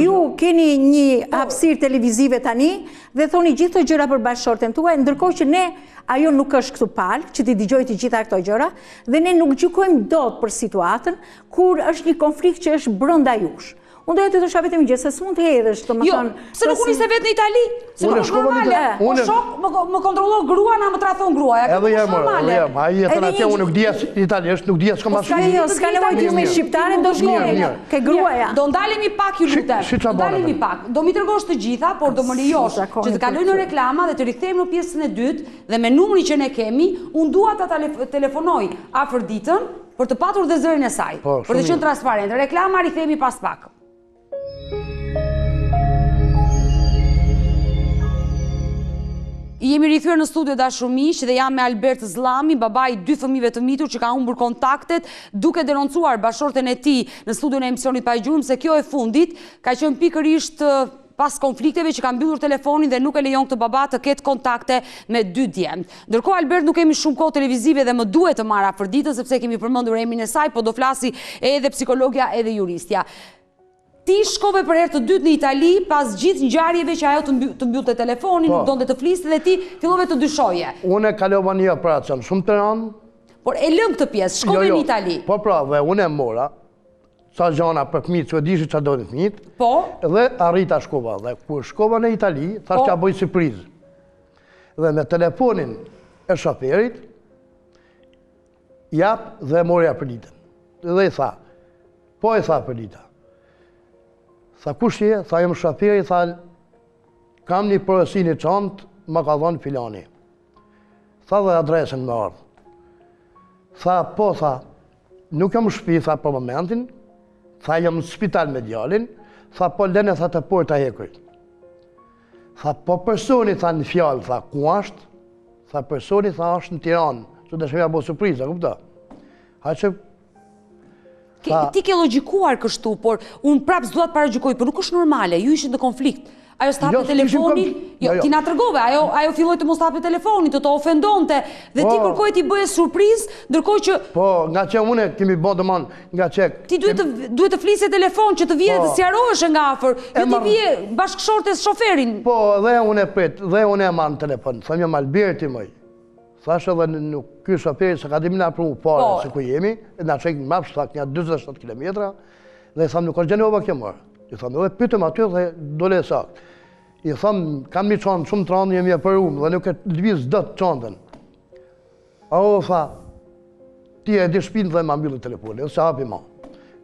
Ju keni një hapësirë televizive tani dhe thoni gjithë të gjëra për bashkëshorten tuaj, ndërkohë që ne, ajo nuk është këtu palë, që ti dëgjoj të gjitha këto gjëra, dhe ne nuk gjykojmë dot për situatën kur është një konflikt që është brenda jush. Unë doja të thosha vetëm gjë, se s'mund të hedhësh, domethënë. Jo, se nuk unë se vetë në Itali, se nuk është normale. Po shok, më kontrollo grua, na më trathon gruaja. Edhe jam, ai jetën atje, unë nuk dija italisht, nuk dija s'kam asnjë. Jo, s'ka nevojë ti me shqiptare, do shkojë ke gruaja. Do ndalemi pak, ju lutem. Do ndalemi pak. Do mi tregosh të gjitha, por do më lejosh që të kaloj në reklama dhe të rikthehemi në pjesën e dytë dhe me numrin që ne kemi, unë dua ta telefonoj afër ditën për të patur dhe zërin e saj, për të qenë transparent. Reklama rikthehemi pas pak. Jemi rikthyer në studio dashur miq dhe jam me Albert Zllami, babai i 2 fëmijëve të mitur që ka humbur kontaktet duke denoncuar bashorten e tij në studion e emisionit Pa e Gjurmë se kjo e fundit ka qenë pikërisht pas konflikteve që ka mbyllur telefonin dhe nuk e lejon këtë baba të ketë kontakte me 2 djemt. Ndërkohë Albert nuk kemi shumë kohë televizive dhe më duhet të marr afër ditën sepse kemi përmendur emrin e saj, po do flasi edhe psikologja edhe juristja. Ti shkove për herë të dytë në Itali pas gjithë ngjarjeve që ajo të mbyllte telefonin, nuk donte të fliste dhe ti fillove të dyshoje. Unë kalova një operacion shumë të rëndë. Por e lëm këtë pjesë, shkove në Itali. Po pra, dhe unë e mora sa gjana për fëmijët, që dishi çfarë donin fëmijët. Po. Dhe arrita shkova. Dhe kur shkova në Itali, thash t'ja bëj surprizë. Dhe me telefonin e shoferit jap dhe morja për ditën. Dhe i tha, po i tha për ditën. Tha kush je? Tha jam shoferi, tha kam një porosi në çantë, më ka dhënë filani. Tha dhe adresën më ardh. Tha po, tha, nuk jam në shtëpi, tha për momentin, tha jam në spital me djalin, tha po lene, tha të porta hekurit. Tha po personi, tha në fjalë, tha ku është? Tha personi, tha është në Tiranë, që dhe shmeja bo surprizë, kupta? Haqë ti ke logjikuar kështu, por unë prapë s'dua të paragjykoj, por nuk është normale, ju ishit në konflikt. Ajo s'hape telefonin, ti na tregove, ajo filloi të mos hape telefonin, të ofendonte, dhe ti kërkoj t'i bëje surprizë, ndërkohë që... Po, nga që une kemi bo dëman nga që... Ti duhet të flisje telefon, që të vje të sjarohesh nga afër, ju t'i vje bashkëshortes shoferin. Po, dhe une pret, dhe une e marrë në telefon, thëmë jam Alberti mëj. Thashe dhe nuk ky shoferi se ka dimi nga për mu pare se ku jemi, nga qekë në mapsh, thak një 27 kilometra, dhe i thamë nuk është Gjenova kjo mërë. I thamë edhe pytëm aty dhe dole e sakë. I thamë kam një çantë shumë të randë, jemi e për umë dhe nuk e lëviz dëtë çantën. A o tha, ti e di shpinë dhe ma mbyllë telefoni, dhe se hapi ma.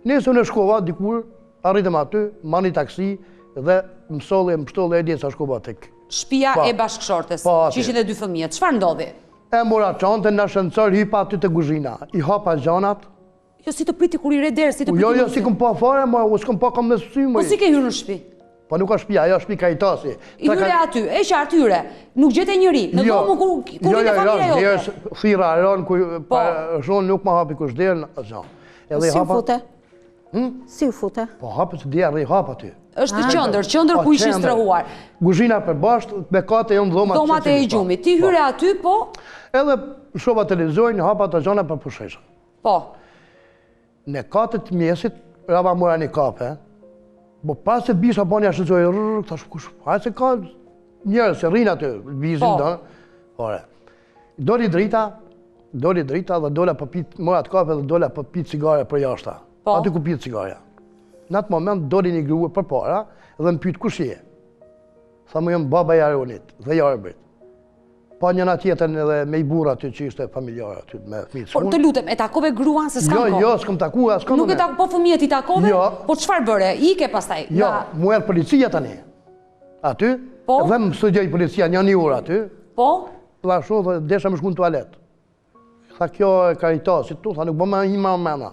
Nesë unë e shkova, dikur, arritëm aty, ma një taksi dhe më shtolle e dje sa shkova tek. Shtëpia e bashkëshortes, që ishin dhe 2 fëmijët, çfarë ndodhi? E mora çantën në ascensor, hypa aty te kuzhina, i hapa gjanat. Jo, si të priti kur i re derë, si të priti... Jo, si këm pa fare, u s'këm pa kam me sy, Po si ke hyrë në shtëpi? Po nuk është shtëpia, ajo është shtëpi Kajtasi. I hyre aty, e që atyre, nuk gjete njëri, në domu ku rritë familja jote? Jo, thira aron, shonë nuk ma hapi kush derën, asë Si u fute? Si u fute? Po hapi që djerë, i hapa aty. Është qëndër ku ishin strehuar. Guzhina për bashkë, me kate jonë dhomat... Dhomat e i gjumit. Ti hyre aty, po? Edhe shova televizorin, hapa të gjana për pusheshën. Po. Në katët mjesit, raba mora një kafe, po pas se bisha bani ashtëzoj, thash kush, hajtë se ka njërë, se rinë aty, vizin, ore. Doli drita dhe dola për pitë, mora të kafe dhe dola për pitë cigare për jashta. Aty ku pitë cigare. Në atë moment doli një grua për para dhe më pytë kush je. Tha më jëmë baba i Aronit dhe Jarbrit. Pa njëna tjetën edhe me i burra aty që ishte familjarë aty me fmitë. Por të lutem, e takove gruan se s'kam kohë? Jo, s'kam takua, s'kam Nuk e takove, po fëmijët i takove? Jo. Po çfarë bëre? Ike pastaj? Jo, mu erë policia tani. Aty, dhe më studioj policia një orë aty. Po? Tha shu dhe desha më shku në tualet. Tha kjo e Karitasit tu, tha nuk bëma një ma mena.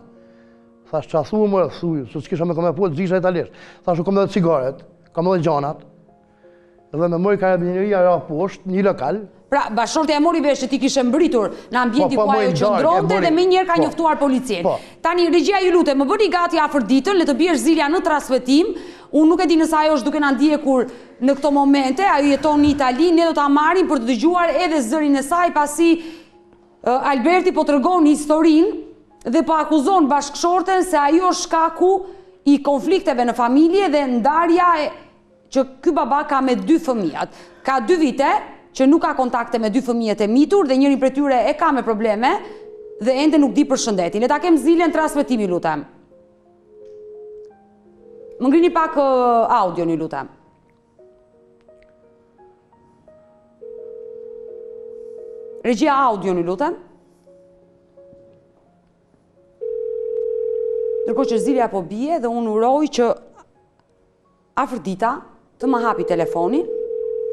Tha që thu më thuj, se s'kisha me kom e polë, zisha italisht. Tha shu kom edhe cigaret, kom edhe gjanat. Dhe me mori karabineria ra poshtë, një lokal. Pra, bashortja e mori vesh që ti kishe mbritur në ambienti ku ajo qëndronte dhe me njerë ka njoftuar policien. Tani, regjia ju lutem, më bëni gati afër ditën, le të biesh Zilja në transmetim. Unë nuk e di nësa ajo është duke na ndjekur në këto momente, ajo jeton në Itali, ne do ta marrim për të dëgjuar edhe zërin e saj, pasi Alberti po tregon historinë dhe po akuzon bashkëshorten se ajo është shkaku i konflikteve në familje dhe ndarja që ky baba ka me 2 fëmijat. Ka 2 vite që nuk ka kontakte me 2 fëmijët e mitur dhe njëri prej tyre e ka me probleme dhe ende nuk di për shëndetin. Le ta kem Zilën transmetimi, lutem. Më ngrini pak audio, një lutem. Regjia audio, një lutem. Ndërkohë që Zilja po bie dhe unë uroj që afër dita të më hapi telefonin.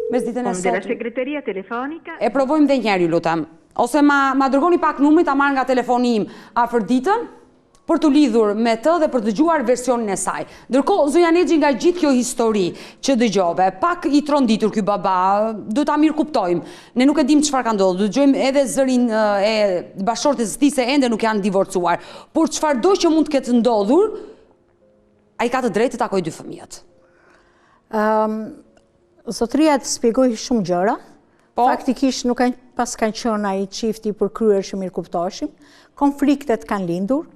Mes ditën e sotme. Della segreteria telefonica. E provojmë dhe njerë, ju lutem. Ose ma dërgoni pak numrin, ta marr nga telefoni im afër ditën, për të lidhur me të dhe për të dëgjuar versionin e saj. Ndërkohë, zonja Nexhi, nga gjithë kjo histori që dëgjove, pak i tronditur ky baba, do ta mirë kuptojmë. Ne nuk e dim çfarë ka ndodhur. Dëgjojmë edhe zërin e bashortes së tij se ende nuk janë divorcuar. Por çfarëdo që mund të ketë ndodhur, ai ka të drejtë të takojë 2 fëmijët. Zotëria të shpjegoj shumë gjëra. Faktikisht nuk pas kanë qenë ai çifti për kryer që mirë kuptoheshim. Konfliktet kanë lindur.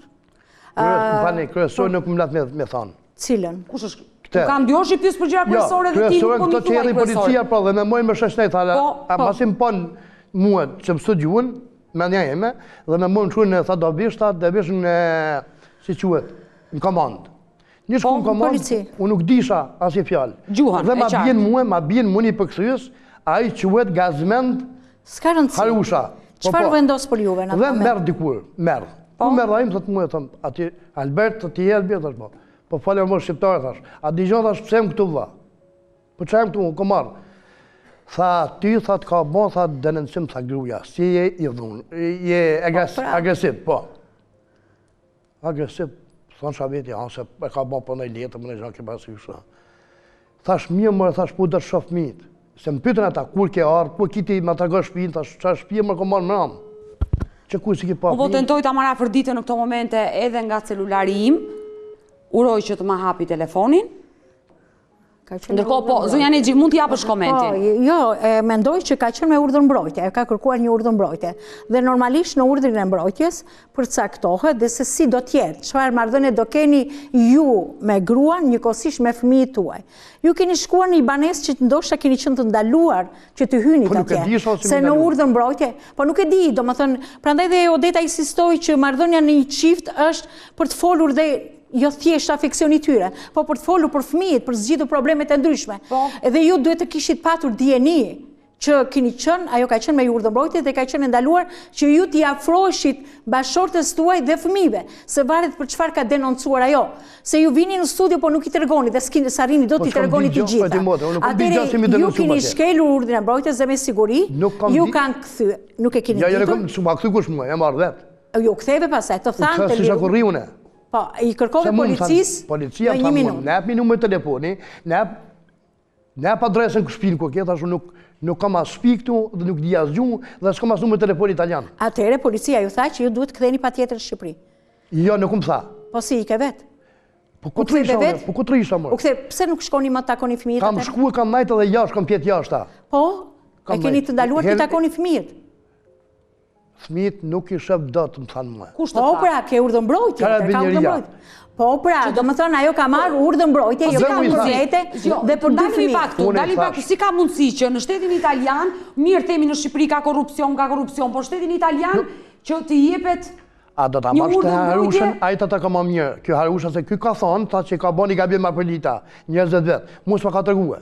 Kryesor nuk më lat me thonë. Cilën? Kush është? Kam djoshi pyes për gjëra kryesore dhe ti nuk po më thuaj kryesore. Policia po dhe më mojnë më shëshnet, pasi më pon mua që më studiuan, me nja jeme, dhe më mojnë shkruajnë tha do bish në si quhet, në komandë. Një shku në komandë, unë nuk disha asje fjallë. Gjuhën, dhe ma bjen mu një përkësys, a i quhet Gazmend Harusha. Qëfar vendos për juve në të dhe merë dikur, merë. Po merë da im, thëtë mu e thëmë, ati Albert të t'i jelë bjerë, thash po. Po falem më shqiptarë, thash. A dijon, thash, pëse më këtu vla? Po që e më këtu, komar. Tha, ty, tha, t'ka bon, tha, denencim, tha, gruja. Si je i dhunë, je agresiv, po. Agresiv. Thonë shabeti, se e ka bo për në letë, më në gjënë ke basi shë. Thash, mirë mërë, thash, po dhe shof mitë. Se më pytën ata, kur ke ardhë, po kiti më të gërë shpinë, thash, qa shpije më komar më ramë. Që ku si ki pa mitë. Po tentoj ta marra për ditë në këto momente edhe nga celulari im, uroj që të ma hapi telefonin. Ndërkohë, po, zonja Nexhi, mund t'i japësh komentin. Jo, mendoj që ka qenë me urdhër mbrojtje, ka kërkuar një urdhër mbrojtje. Dhe normalisht në urdhrin e mbrojtjes përcaktohet dhe se si do tjetë, çfarë marrëdhënie do keni ju me gruan njëkohësisht me fëmijët tuaj. Ju keni shkuar në një banesë që ndoshta keni qenë të ndaluar që të hyni atje. Se në urdhër mbrojtje, po nuk e di, domethënë, prandaj dhe Odeta insistoi që marrëdhënia në një çift është për të folur dhe jo thjesht afeksioni tyre, po për të folur për fëmijët, për zgjidhur problemet e ndryshme. Edhe ju duhet të kishit patur dieni që keni qenë, ajo ka qenë me urdhër mbrojtje dhe ka qenë ndaluar që ju t'i afroheshit bashortes tuaj dhe fëmijëve, se varet për çfarë ka denoncuar ajo. Se ju vini në studio po nuk i tregoni dhe s'keni sarrini do t'i tregoni të gjitha. Atëherë ju keni shkelur urdhrin e mbrojtjes dhe me siguri ju kanë kthyer. Nuk e keni ditur. Ja, s'u kthy kush mua, e marr vet. Ju ktheve pastaj, të thanë te po, i kërkove policisë policia në 1 minutë. Ne apë një numër telefoni, ne apë adresën kë shpinë ku kjetë, ashtu nuk kam as shpi këtu dhe nuk di as gjuhë dhe s'kam as numër telefoni italian. Atëherë policia ju tha që ju duhet ktheni patjetër në Shqipëri. Jo, nuk më tha. Po si i ke vetë? Po ku të risha më? Pse nuk shkoni ma të takoni fëmijët? Kam shku e kam najtë edhe jashtë, kam pjetë jashtë. Po, e keni të ndaluar të takoni fëmijët? Fëmijët nuk i shëp do të më thanë më. Po pra, ke urdhër mbrojtje. Po pra, do më thënë ajo ka marrë urdhër mbrojtje, jo ka mundësete dhe për 2 fëmijë. Dalim paktu, si ka mundësi që në shtetin italian, mirë themi në Shqipëri ka korupcion, por shtetin italian që të jepet a do ta marrë të Harushën, a i të ka më mirë. Kjo Harusha se kjo ka thonë, ta që ka boni gabim ma përlita, njerëzët vetë. Mu s'ma ka tërguhe.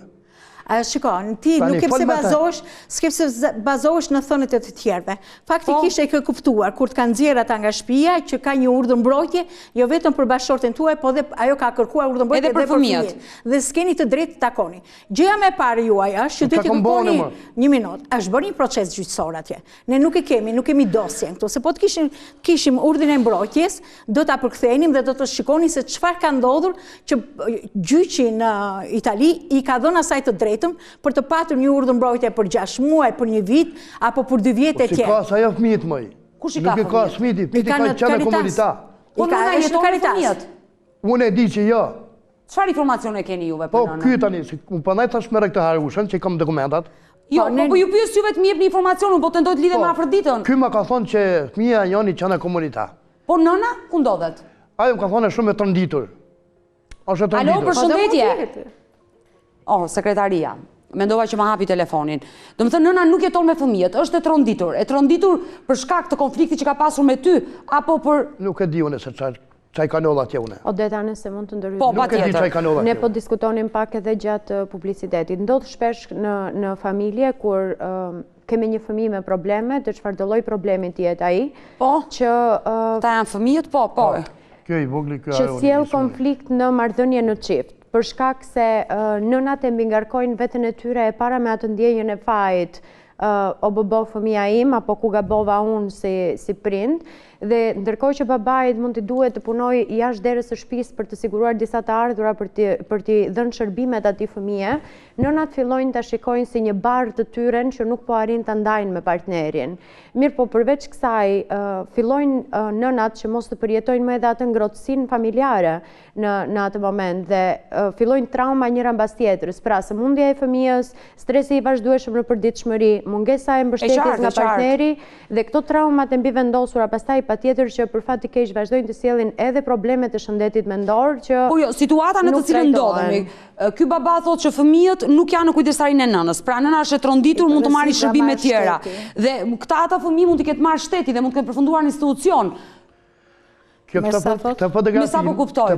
Shiko, ti nuk ke pse bazohesh në thënët e të tjerve. Faktikisht e ke kuptuar, kur të kanë nxjerrë ata nga shtëpia, që ka një urdhër mbrojtje, jo vetëm për bashorten tuaj, po dhe ajo ka kërkuar urdhër mbrojtje edhe për fëmijët. Dhe s'keni të drejtë të takoni. Gjëja më e parë juaj është që duhet të kërkoni 1 minutë. Është bërë një proces gjyqësor atje. Ne nuk kemi dosjen këtu, se po të kishim urdhrin e mbrojtjes, do ta përkthenim dhe do të shikoni se çfarë ka ndodhur që gjyqi në Itali i ka dhënë asaj të drejtë vetëm për të patur një urdhër mbrojtje për 6 muaj, për 1 vit, apo për 2 vjet e tjerë. Si ka sa jo fëmijët mëj. Kush i ka fëmijët? Nuk i ka fëmijët, fëmijët ka qenë në komunita. Po nëna jeton me fëmijët? Unë e di që jo. Çfarë informacione keni juve për nënën? Po ky tani, unë prandaj thash me rektor Harushën që kam dokumentat. Jo, po ju pyes juve të më jepni informacion, unë po tentoj të lidhem me Afroditën. Ky më ka thonë që fëmia joni që në komunita. Po nëna ku ndodhet? Ajo më ka thonë shumë e tërnditur. Është e tërnditur. Alo, përshëndetje. Sekretaria. Mendova që më hapi telefonin. Do të thënë nëna nuk jeton me fëmijët, është e tronditur për shkak të konfliktit që ka pasur me ty apo për Nuk e di unë se çaj kanolla atje unë. Odeta, nëse mund të ndërhyj. Po, Nuk e di çaj kanolla. Ne po diskutonim pak edhe gjatë publicitetit. Ndodh shpesh në familje kur kemi një fëmijë me probleme, të çfarëdo lloj problemi të jetë ai, që ta janë fëmijët, po. Kjo i vogël kjo që sjell konflikt në marrëdhënie në çift. Për shkak se nënat e mbingarkojnë veten e tyre e para me atë ndjenjën e fajit, o bëbo fëmia im, apo ku gabova unë si prind, dhe ndërkohë që babait mund t'i duhet të punoj jashtë derës së shtëpisë për të siguruar disa të ardhura për t'i dhënë shërbimet atij fëmije, nënat fillojnë ta shikojnë si një barë të tyren që nuk po arrin ta ndajnë me partnerin. Mirë, po përveç kësaj fillojnë nënat që mos të përjetojnë më edhe atë ngrohtësinë familjare në atë moment dhe fillojnë trauma njëra mbas tjetrës. Pra, sëmundja e fëmijës, stresi i vazhdueshëm në përditshmëri, mungesa e mbështetjes nga partneri dhe këto traumat e mbivendosura pastaj patjetër që për fat të keq vazhdojnë të sjellin edhe probleme të shëndetit mendor që po jo, situata në të cilën ndodhemi. Ky baba thotë që fëmijët nuk janë në kujdestarinë e nënës. Pra nëna është e tronditur, mund të marrë shërbime të tjera. Dhe ata fëmijë mund të ketë marrë shteti dhe mund të ketë përfunduar në institucion. Këtë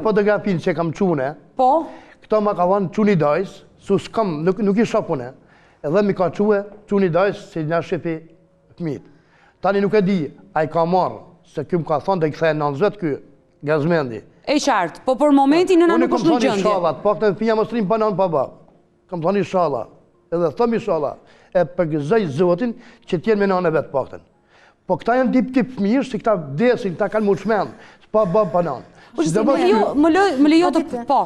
fotografinë që kam çune. Po. Këto ma ka dhënë çuni dajs, nuk i shoh punë. Edhe mi ka çuni dajs se na shefi fëmijët. Tani nuk e di, ai ka marrë se ky më ka thonë dhe i kthej 90 ky Gazmendi. E qartë, po për momentin nëna nuk është në gjendje. Unë kam thonë inshallah, po këtë fëmia mos rrim banon baba. Kam thonë inshallah. Edhe them inshallah. E përgëzoj Zotin që të jenë me nënë vet paktën. Po këta janë tip fëmijësh, si këta vdesin, këta kanë mushmend. Pa bab banon. Më lejo të po.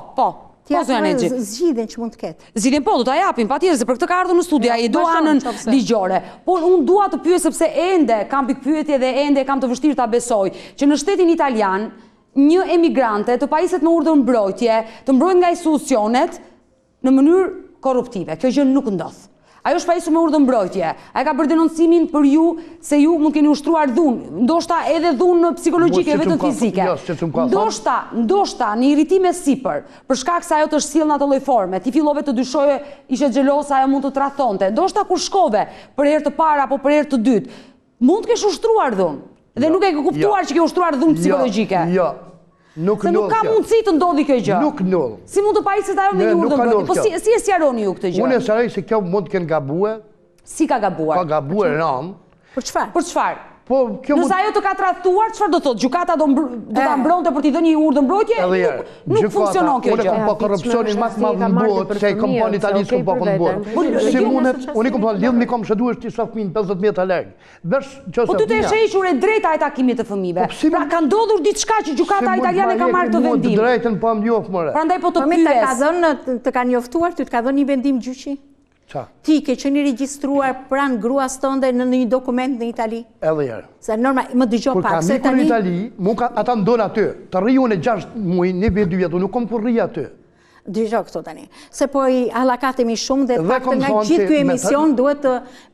Zgjidhjen që mund të ketë. Zgjidhjen po, do ta japim patjetër se për këtë ka ardhur në studio, ai do anën ligjore. Por unë dua të pyes sepse ende kam pikpyetje dhe ende kam të vështirë ta besoj që në shtetin italian një emigrante të pajiset me urdhër mbrojtje, të mbrojnë nga institucionet në mënyrë korruptive. Kjo gjë nuk ndodh. Ajo është pajisur me urdhër mbrojtje. Ai ka bërë denoncimin për ju se ju mund keni ushtruar dhunë, ndoshta edhe dhunë psikologjike, vetëm fizike. Ndoshta në irritime sipër, për shkak se ajo të sjell në atë lloj forme, ti fillove të dyshoje, ishe xhelosa, ajo mund të tradhonte. Ndoshta kur shkove për herë të parë apo për herë të dytë, mund të kesh ushtruar dhunë dhe nuk e ke kuptuar që ke ushtruar dhunë psikologjike. Jo. Se nuk ka mundësi të ndodhi kjo gjë. Nuk ndodh. Si mund të pajiset ajo me një urdhër mbrojtje? Po si e sqaroni ju këtë gjë? Unë e sqaroj se kjo mund të kenë gabuar. Si ka gabuar? Ka gabuar ram. Për çfarë? Për çfarë? Po kjo nëse ajo të ka tradhtuar, çfarë do thotë? Gjykata do ta mbronte për t'i dhënë një urdhër mbrojtje? Nuk funksionon kjo gjë. Unë po korrupsionin më të madh në botë, se kompani italianë po në botë. Si mundet, unë kom thonë lidh me kom shëduar ti sa fëmijë 50 metra larg. Vesh çose. Po ty të shehur e drejta e takimit të fëmijëve. Pra ka ndodhur diçka që gjykata italiane ka marrë të vendim. Të drejtën po më njoh more. Prandaj po të pyes. Po ka dhënë të kanë njoftuar, ty të ka dhënë një vendim gjyqi? Ti ke qenë regjistruar pranë gruas tënde në një dokument në Itali? Edhe herë. Se normal, më dëgjoj pak se tani. Kur kam ikur në Itali, ata më donë aty. Të rri unë 6 muaj, një vit 2 vjet, nuk kam kur rri aty. Dëgjoj këto tani. Se po i allakatemi shumë dhe faktë nga gjithë ky emision duhet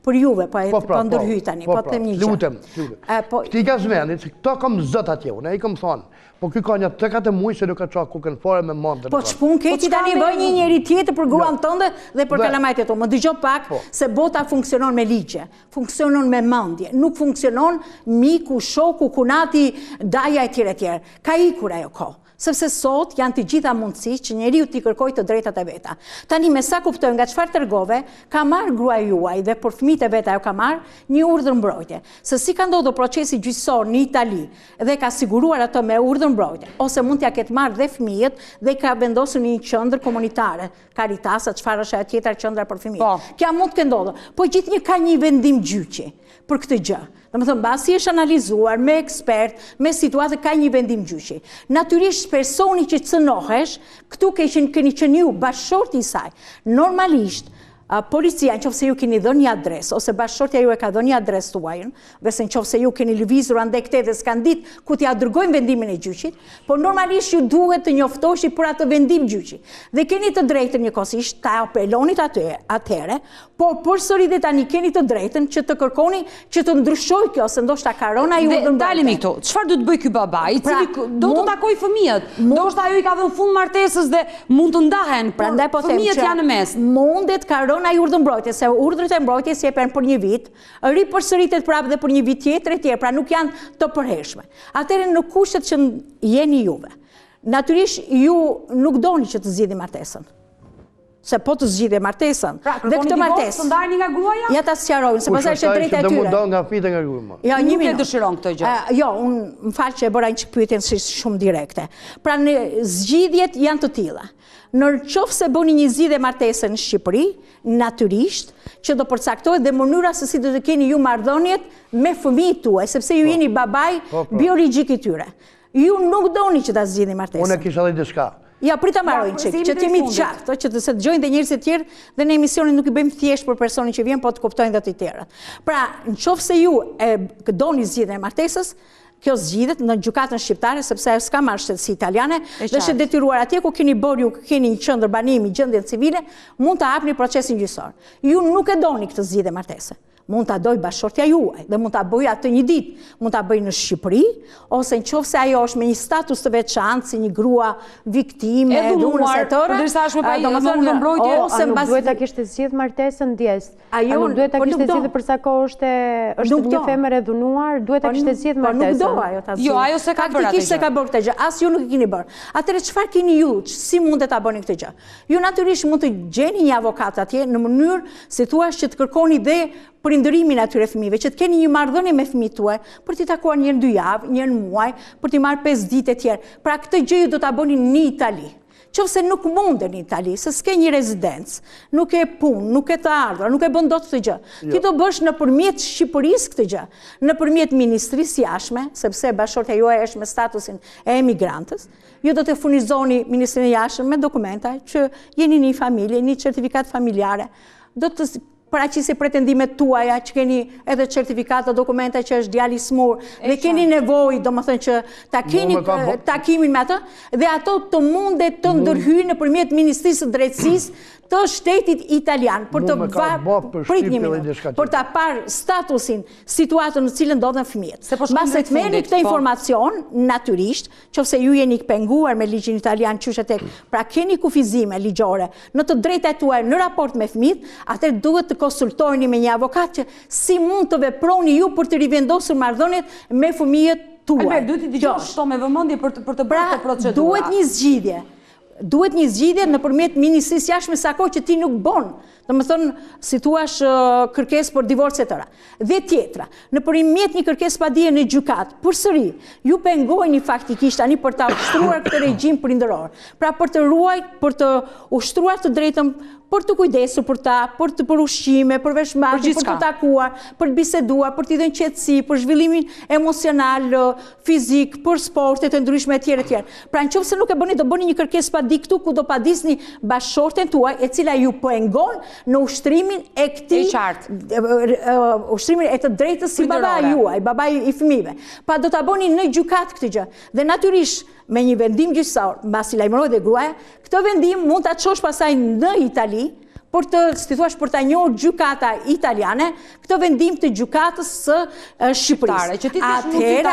për juve, po ndërhyj tani, po them një gjë. Lutem. Ti Gazmendi, se këto kam zot atje, unë ai kam thonë. Po ky ka një 3-4 muaj se nuk ka çka kukën fare me mondën. Po çpun ke ti tani bëj një njeri tjetër për gruan tënde dhe për kalamajt e tu. Më dëgjoj pak se bota funksionon me ligje, funksionon me mendje, nuk funksionon miku, shoku, kunati, daja etj. Ka ikur ajo kohë. Sepse sot janë të gjitha mundësi që njeriu t'i kërkojë të drejtat e veta. Tani me sa kuptoj nga çfarë tregove, ka marrë gruaja juaj dhe për fëmijët e vet ajo ka marrë një urdhër mbrojtje. Se si ka ndodhur procesi gjyqësor në Itali dhe ka siguruar ato me urdhër mbrojtje, ose mund t'ia ketë marrë dhe fëmijët dhe ka vendosur në një qendër komunitare, Caritas, çfarë është ajo tjetër qendra për fëmijë. Kjo mund të ndodhë, po gjithnjë ka një vendim gjyqi për këtë gjë. Domethënë, mbasi është analizuar me ekspert, me situatë ka një vendim gjyqi. Natyrisht personi që cënohesh, këtu keni qenë ju bashkëshorti i saj. Normalisht policia, në qofë se ju keni dhënë një adres, ose bashkëshortja ju e ka dhënë një adres tuajën, vese në qofë se ju keni lëvizur ande këte dhe s'kan ditë ku t'ja dërgojnë vendimin e gjyqit, por normalisht ju duhet të njoftoshi për atë vendim gjyqit. Dhe keni të drejtën njëkohësisht ta apelonit atëhere, por përsëri dhe tani keni të drejtën që të kërkoni që të ndryshoj kjo, se ndoshta karona ju dhe dalemi këtu. Çfarë do të bëj ky baba, i cili do të takoj fëmijët? Ndoshta ajo i ka dhënë fund martesës dhe mund të ndahen, por fëmijët janë në mes. Mundet karona i urdhërmbrojtje, se urdhrat e mbrojtjes jepen për një vit, ripërsëritet prapë dhe për një vit tjetër e tjerë, pra nuk janë të përhershme. Atëherë në kushtet që jeni juve, natyrisht ju nuk doni që të zgjidhni martesën. Se po të zgjidhe martesën, dhe këtë martesë, nga gruaja? Ja ta sqarojnë, se pastaj është drejta e tyre. Kush është nga fita nga gruaja? Ja, nuk e dëshiron këtë gjë. Jo, unë më falë që e bëra një pyetjen shumë direkte. Pra në zgjidhjet janë të tilla. Në qoftë se bëni një zgjidhje martese në Shqipëri, natyrisht që do përcaktohet dhe mënyra se si do të keni ju marrëdhëniet me fëmijët tuaj, sepse ju jeni babai biologjik i tyre. Ju nuk doni që ta zgjidhni martesën. Unë kisha edhe diçka. Ja, prita marrojnë qik, që t'jemi të qartë, që të se të gjojnë dhe njërës e tjerë dhe në emisionin nuk i bëjmë thjesht për personin që vjen, po të kuptojnë dhe të tjerët. Pra, në qofë se ju e doni zgjidhjen e martesës, kjo zgjidhet në gjykatën shqiptare, sepse ajo s'ka marrë shtetësi italiane, dhe është detyruar atje ku keni bërë ju, keni një qendër banimi, gjendjen civile, mund të hapni procesin gjyqësor. Ju nuk e doni këtë zgjidhje martese. Mund ta doj bashkëshortja juaj dhe mund ta bëj atë një ditë, mund ta bëj në Shqipëri, ose nëse ajo është me një status të veçantë si një grua viktime e dhunës së tërë, ose nuk duhet ta kishte zgjidh martesën ndjes. Ajo nuk duhet ta kishte zgjidhur për sa kohë është një femër e dhunuar, duhet ta kishte zgjidh martesën. Nuk do ajo ta zgjidhë. Jo, ajo s'e ka bërë atë. Faktikisht s'e ka bërë këtë gjë. As ju nuk e keni bërë. Atëherë çfarë keni ju? Si mundet ta bëni këtë gjë? Ju natyrisht mund të gjeni një avokat atje në mënyrë si thua që të kërkoni dhe për ndërimin atyre fëmijëve, që të keni një marrëdhënie me fëmijët tuaj, për t'i takuar një herë 2 javë, një herë në muaj, për t'i marrë 5 ditë e tjerë. Pra këtë gjë ju do ta bëni në Itali. Qofse nuk munden në Itali, se s'ke një rezidencë, nuk e punë, nuk e të ardhur, nuk e bën dot këtë gjë. Ti do bësh nëpërmjet Shqipërisë këtë gjë, nëpërmjet Ministrisë Jashtme, sepse bashkëshortja juaj është me statusin e emigrantës. Ju do të furnizoni Ministrinë e Jashtme me dokumenta që jeni një familje, një certifikat familjare. Do të paraqisi pretendimet tuaja, që keni edhe certifikata, dokumenta që është djali i smur, dhe keni nevojë, domethënë që ta keni takimin me atë, dhe ato të mundet të ndërhyjnë nëpërmjet Ministrisë së Drejtësisë të shtetit italian, për të për ta parë statusin, situatën në cilën ndodhen fëmijët. Mbase të merrni këtë informacion, natyrisht, qofse ju jeni penguar me ligjin italian qysh tek, pra keni kufizime ligjore në të drejtat tuaja në raport me fëmijët, atëherë duhet të konsultoheni me një avokat që si mund të veproni ju për të rivendosur marrëdhëniet me fëmijët tuaj. Duhet të dëgjosh këto me vëmendje për të bërë këtë procedurë. Duhet një zgjidhje. Duhet një zgjidhje nëpërmjet Ministrisë Jashtme sa kohë që ti nuk bën. Domethënë, si thua, kërkesë për divorce të tëra. Dhe tjetra, nëpërmjet një kërkesë padije në gjykat, përsëri, ju pengoheni faktikisht tani për ta ushtruar këtë regjim prindëror. Pra për të ruajtur, për të ushtruar të drejtën për të kujdesur për ta, për ushqime, për veshmangje, për të takuar, për të biseduar, për t'i dhënë qetësi, për zhvillimin emocional, fizik, për sporte të ndryshme e tjera. Pra nëse nuk e bëni, do bëni një kërkesë padi këtu ku do padisni bashkëshorten tuaj, e cila ju pengon në ushtrimin e këtij ushtrimin e të drejtës si babai juaj, babai i fëmijëve. Pa do ta bëni në gjykat këtë gjë. Dhe natyrisht me një vendim gjyqësor, mbasi lajmërohet dhe gruaja, këtë vendim mund ta çosh pasaj në Itali, për të, si thua, për ta njohur gjykata italiane, këtë vendim të gjykatës së Shqipërisë. Atëherë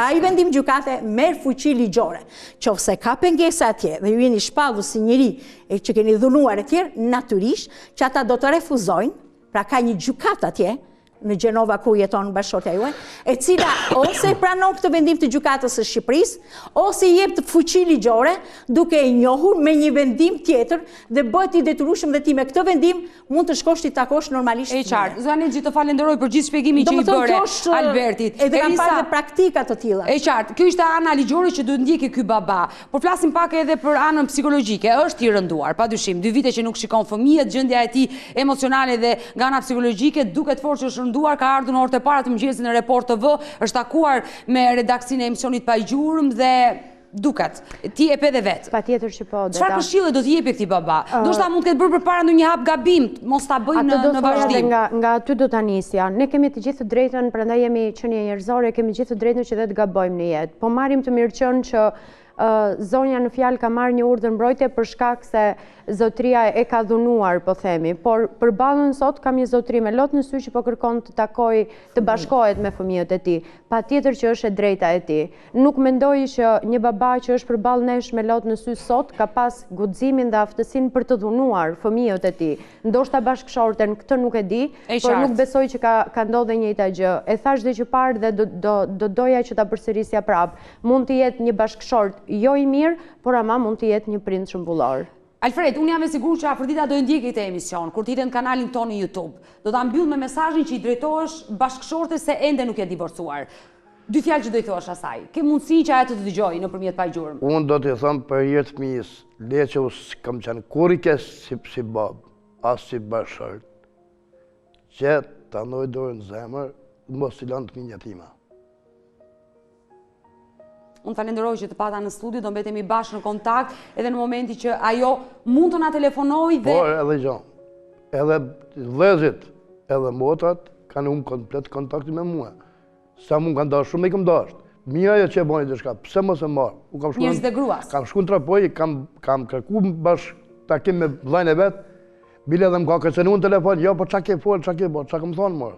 ai vendim gjykate merr fuqi ligjore. Qofse ka pengesa atje dhe ju jeni shpallur si njëri që keni dhunuar e tjerë, natyrisht që ata do të refuzojnë, pra ka një gjykat atje në Gjenova ku jeton bashkëshortja juaj, e cila ose pranon këtë vendim të gjykatës së Shqipërisë, ose i jep të fuqi ligjore duke e njohur me një vendim tjetër dhe bëhet i detyrueshëm dhe ti me këtë vendim mund të shkosh ti takosh normalisht. E qartë. Zani Xhi, të falenderoj për gjithë shpjegimin që i bëre Albertit. Edhe kam parë dhe praktika të tilla. E qartë. Kjo ishte ana ligjore që duhet ndjekë ky baba. Por flasim pak edhe për anën psikologjike. Është i rënduar, padyshim. 2 vite që nuk shikon fëmijët, gjendja e tij emocionale dhe nga ana psikologjike duket fort që është rënduar, ka ardhur në orët e para të mëngjesit në Report TV, është takuar me redaksinë e emisionit Pa Gjurmë dhe duket, ti e pe dhe vetë. Pa tjetër që po. Çfarë këshille do t'jepi këtij baba? Ndoshta mund të ketë bërë përpara ndonjë hap gabim, mos ta bëjnë në vazhdim. Nga aty do ta nisja. Ne kemi të gjithë të drejtën, prandaj jemi qenie njerëzore, kemi të gjithë të drejtën që dhe të gabojmë në jetë. Po marrim të mirëqen që zonja në fjalë ka marrë një urdhër mbrojtje për shkak se zotria e ka dhunuar, po themi, por përballën sot kam një zotri me lot në sy që po kërkon të takoj, të bashkohet me fëmijët e tij. Patjetër që është e drejta e tij. Nuk mendoj që një baba që është përballë nesh me lot në sy sot ka pas guximin dhe aftësinë për të dhunuar fëmijët e tij. Ndoshta bashkëshorten, këtë nuk e di, por nuk besoj që ka ndodhur njëjta gjë. E thash dhe që parë dhe do doja që ta përsërisja prap. Mund të jetë një bashkëshort jo i mirë, por ama mund të jetë një prind shëmbullor. Alfred, unë jam e sigurt që Afrodita do ndjekë këtë emision, kur t'jete në kanalin tonë në YouTube. Do ta mbyll me mesazhin që i drejtohesh bashkëshortes se ende nuk je divorcuar. 2 fjalë që do i thuash asaj. Ke mundësi që ajo të të dëgjojë nëpërmjet pajgjurmë. Unë do t'i them për jetë fëmijës, le që s'kam qenë kur i kes si bab, as si bashkëshort, që ta ndoj dorën në zemër, mos i lënë fëmijët tima. Unë falenderoj që të pata në studio, do mbetemi bashkë në kontakt, edhe në momenti që ajo mund të na telefonoj dhe... Por edhe gjo, edhe vëllezrit, edhe motrat, kanë unë komplet kontakti me mua. Sa mund kanë dashur, shumë i kam dashur. Mia jo që e boni diçka, pse mos e marr? Njerëz dhe gruas. Kam shku në Trapoj, kam kërku bashkë takim me vllajën e vet. Bile dhe më ka kërcenu në telefon, jo, po çka ke fol, çka ke bë, çka kam thonë more.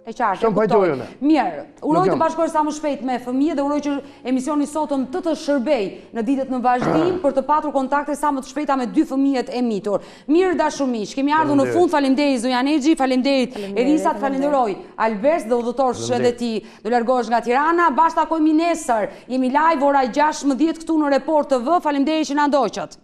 E qartë, e kuptoj. Mirë, uroj të bashkohesh sa më shpejt me fëmijë dhe uroj që emisioni sotëm të shërbej në ditët në vazhdim për të patur kontakte sa më të shpejta me 2 fëmijët e mitur. Mirë dashur miq, kemi ardhur në fund. Faleminderit zonja Nexhi, faleminderit Elisa, falenderoj Albert dhe udhëtorsh edhe ti. Do largohesh nga Tirana, bashkë takojmë nesër. Jemi live ora 16 këtu në Report TV. Faleminderit që na ndoqët.